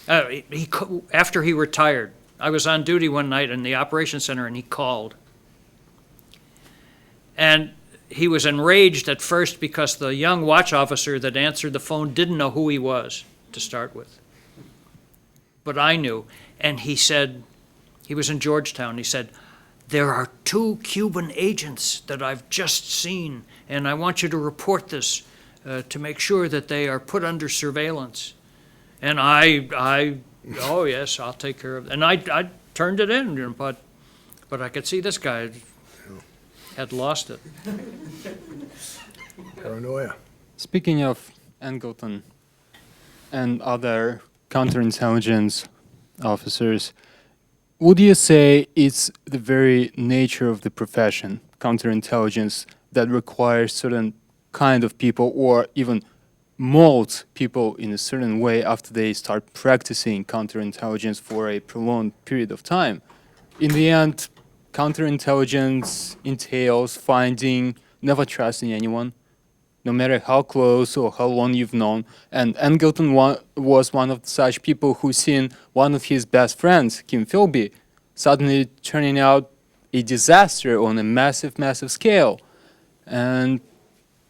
Speaker 3: After he retired, I was on duty one night in the operations center, and he called. And he was enraged at first because the young watch officer that answered the phone didn't know who he was to start with. But I knew. And he said, he was in Georgetown, he said, "There are 2 Cuban agents that I've just seen, and I want you to report this to make sure that they are put under surveillance." And oh yes, I'll take care of it. And I turned it in, but I could see this guy had lost it.
Speaker 2: Paranoia.
Speaker 6: Speaking of Angleton and other counterintelligence officers, would you say it's the very nature of the profession, counterintelligence, that requires certain kind of people or even molds people in a certain way after they start practicing counterintelligence for a prolonged period of time? In the end, counterintelligence entails finding, never trusting anyone, no matter how close or how long you've known. And Angleton was one of such people who seen one of his best friends, Kim Philby, suddenly turning out a disaster on a massive, massive scale. And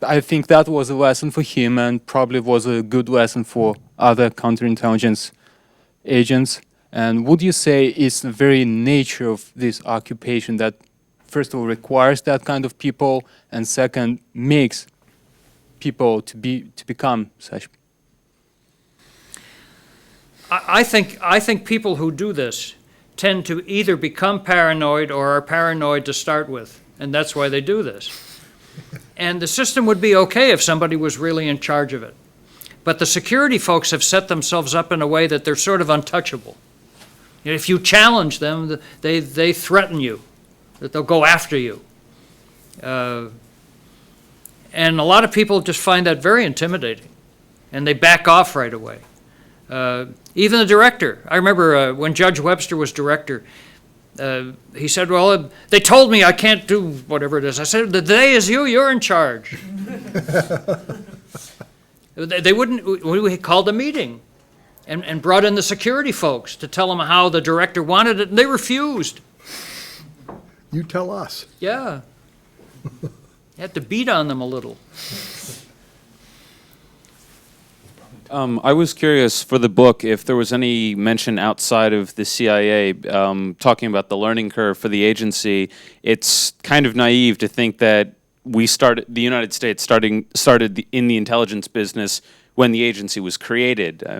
Speaker 6: I think that was a lesson for him and probably was a good lesson for other counterintelligence agents. And would you say it's the very nature of this occupation that, first of all, requires that kind of people, and second, makes people to become such?
Speaker 3: I think people who do this tend to either become paranoid or are paranoid to start with, and that's why they do this. And the system would be okay if somebody was really in charge of it. But the security folks have set themselves up in a way that they're sort of untouchable. If you challenge them, they threaten you, that they'll go after you. And a lot of people just find that very intimidating, and they back off right away. Even the director. I remember when Judge Webster was director, he said, "Well, they told me I can't do whatever it is." I said, "The day is you, you're in charge." They wouldn't, we called a meeting and brought in the security folks to tell them how the director wanted it, and they refused.
Speaker 2: You tell us.
Speaker 3: Yeah. You had to beat on them a little.
Speaker 13: I was curious for the book if there was any mention outside of the CIA talking about the learning curve for the agency. It's kind of naive to think that the United States started in the intelligence business when the agency was created. I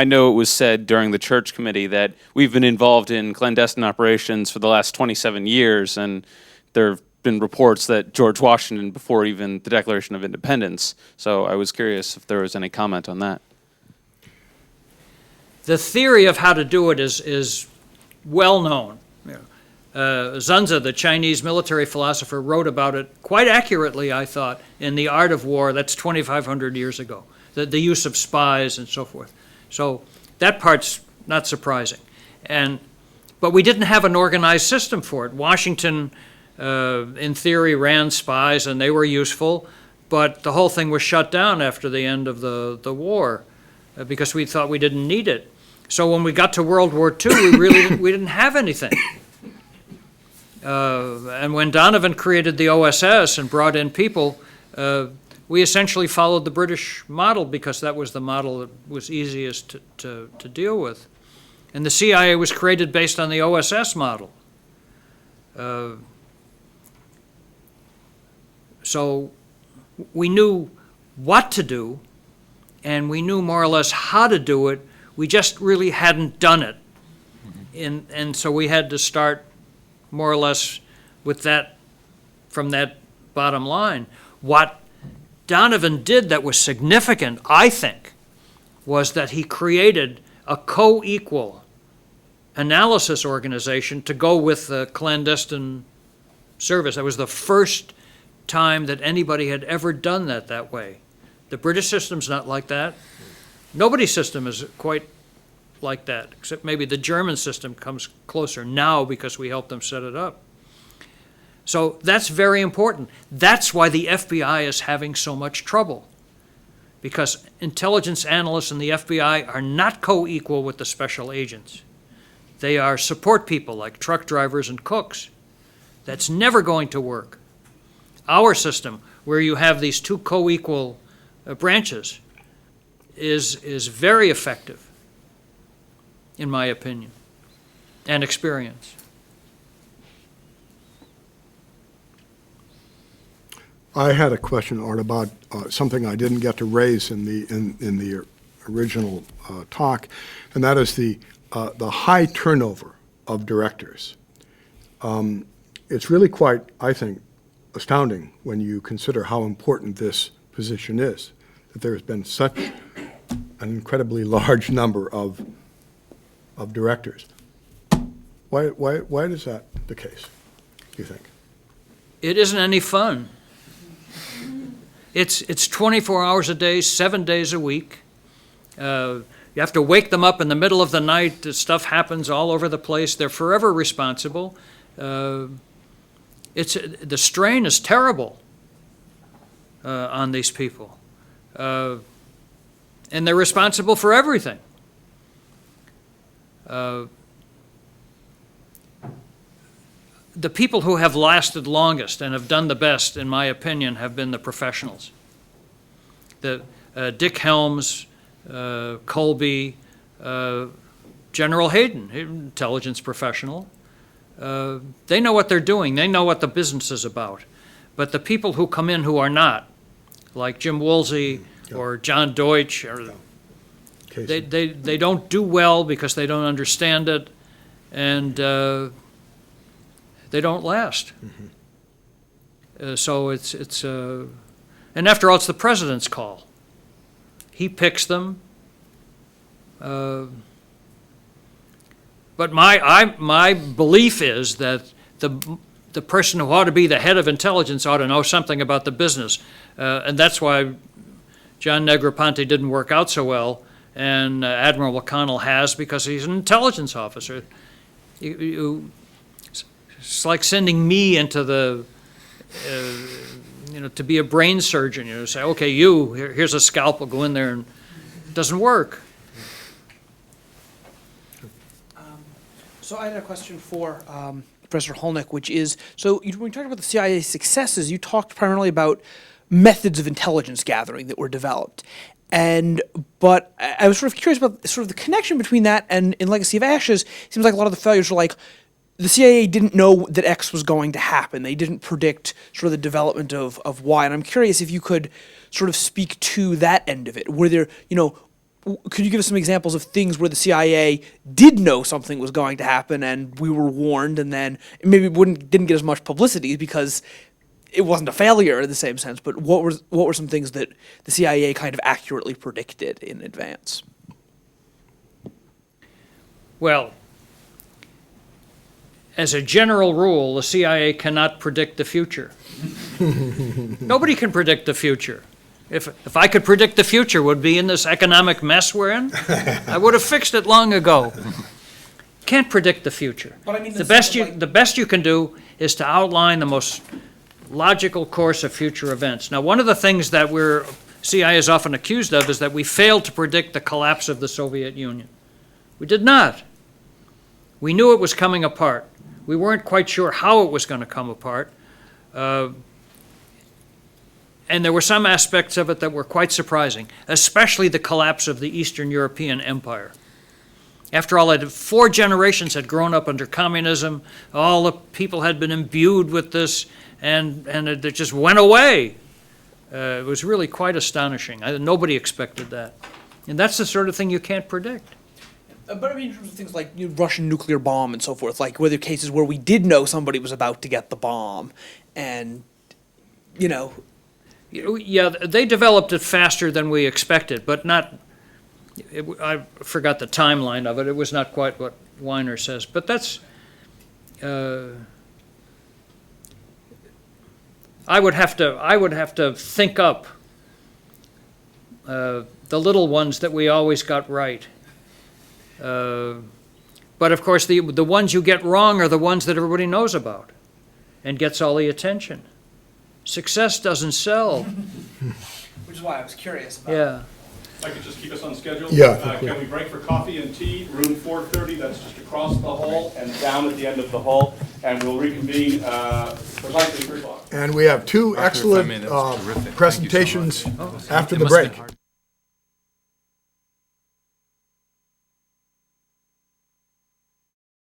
Speaker 13: know it was said during the Church Committee that we've been involved in clandestine operations for the last 27 years, and there have been reports that George Washington before even the Declaration of Independence. So I was curious if there was any comment on that.
Speaker 3: The theory of how to do it is well known. Zunze, the Chinese military philosopher, wrote about it quite accurately, I thought, in The Art of War. That's 2,500 years ago. The use of spies and so forth. So that part's not surprising. But we didn't have an organized system for it. Washington, in theory, ran spies, and they were useful, but the whole thing was shut down after the end of the war because we thought we didn't need it. So when we got to World War II, we didn't have anything. And when Donovan created the OSS and brought in people, we essentially followed the British model because that was the model that was easiest to deal with. And the CIA was created based on the OSS model. So we knew what to do, and we knew more or less how to do it. We just really hadn't done it. And so we had to start more or less with that, from that bottom line. What Donovan did that was significant, I think, was that he created a co-equal analysis organization to go with the clandestine service. That was the first time that anybody had ever done that way. The British system's not like that. Nobody's system is quite like that, except maybe the German system comes closer now because we helped them set it up. So that's very important. That's why the FBI is having so much trouble, because intelligence analysts in the FBI are not co-equal with the special agents. They are support people like truck drivers and cooks. That's never going to work. Our system, where you have these two co-equal branches, is very effective, in my opinion, and experience.
Speaker 2: I had a question, Art, about something I didn't get to raise in the original talk, and that is the high turnover of directors. It's really quite, I think, astounding when you consider how important this position is, that there has been such an incredibly large number of directors. Why is that the case, do you think?
Speaker 3: It isn't any fun. It's 24 hours a day, 7 days a week. You have to wake them up in the middle of the night. Stuff happens all over the place. They're forever responsible. The strain is terrible on these people. And they're responsible for everything. The people who have lasted longest and have done the best, in my opinion, have been the professionals. Dick Helms, Colby, General Hayden, intelligence professional. They know what they're doing. They know what the business is about. But the people who come in who are not, like Jim Woolsey or John Deutsch, they don't do well because they don't understand it, and they don't last. So it's and after all, it's the president's call. He picks them. But my belief is that the person who ought to be the head of intelligence ought to know something about the business, and that's why John Negroponte didn't work out so well, and Admiral McConnell has, because he's an intelligence officer. It's like sending me into the, to be a brain surgeon. Say, okay, here's a scalpel, go in there, and it doesn't work.
Speaker 14: So I had a question for Professor Hulnick, which is, so when you talked about the CIA's successes, you talked primarily about methods of intelligence gathering that were developed. But I was sort of curious about sort of the connection between that and in Legacy of Ashes. It seems like a lot of the failures were like, the CIA didn't know that X was going to happen. They didn't predict sort of the development of Y. And I'm curious if you could sort of speak to that end of it. Were there, could you give us some examples of things where the CIA did know something was going to happen and we were warned, and then maybe didn't get as much publicity because it wasn't a failure in the same sense, but what were some things that the CIA kind of accurately predicted in advance?
Speaker 3: Well, as a general rule, the CIA cannot predict the future. Nobody can predict the future. If I could predict the future, would be in this economic mess we're in, I would have fixed it long ago. Can't predict the future.
Speaker 14: But I mean,
Speaker 3: the best you can do is to outline the most logical course of future events. Now, one of the things that CIA is often accused of is that we failed to predict the collapse of the Soviet Union. We did not. We knew it was coming apart. We weren't quite sure how it was going to come apart. And And there were some aspects of it that were quite surprising, especially the collapse of the Eastern European Empire. After all, 4 generations had grown up under communism, all the people had been imbued with this, and it just went away. It was really quite astonishing. Nobody expected that. And that's the sort of thing you can't predict.
Speaker 14: But I mean, in terms of things like Russian nuclear bomb and so forth, like were there cases where we did know somebody was about to get the bomb, and
Speaker 3: Yeah, they developed it faster than we expected, but not. I forgot the timeline of it. It was not quite what Weiner says, but that's. I would have to think up the little ones that we always got right. But of course, the ones you get wrong are the ones that everybody knows about and gets all the attention. Success doesn't sell.
Speaker 14: which is why I was curious about.
Speaker 3: Yeah.
Speaker 7: If I could just keep us on schedule?
Speaker 2: Yeah.
Speaker 7: Can we break for coffee and tea, room 430, that's just across the hall and down at the end of the hall, and we'll reconvene precisely 3 o'clock.
Speaker 2: And we have 2 excellent presentations after the break.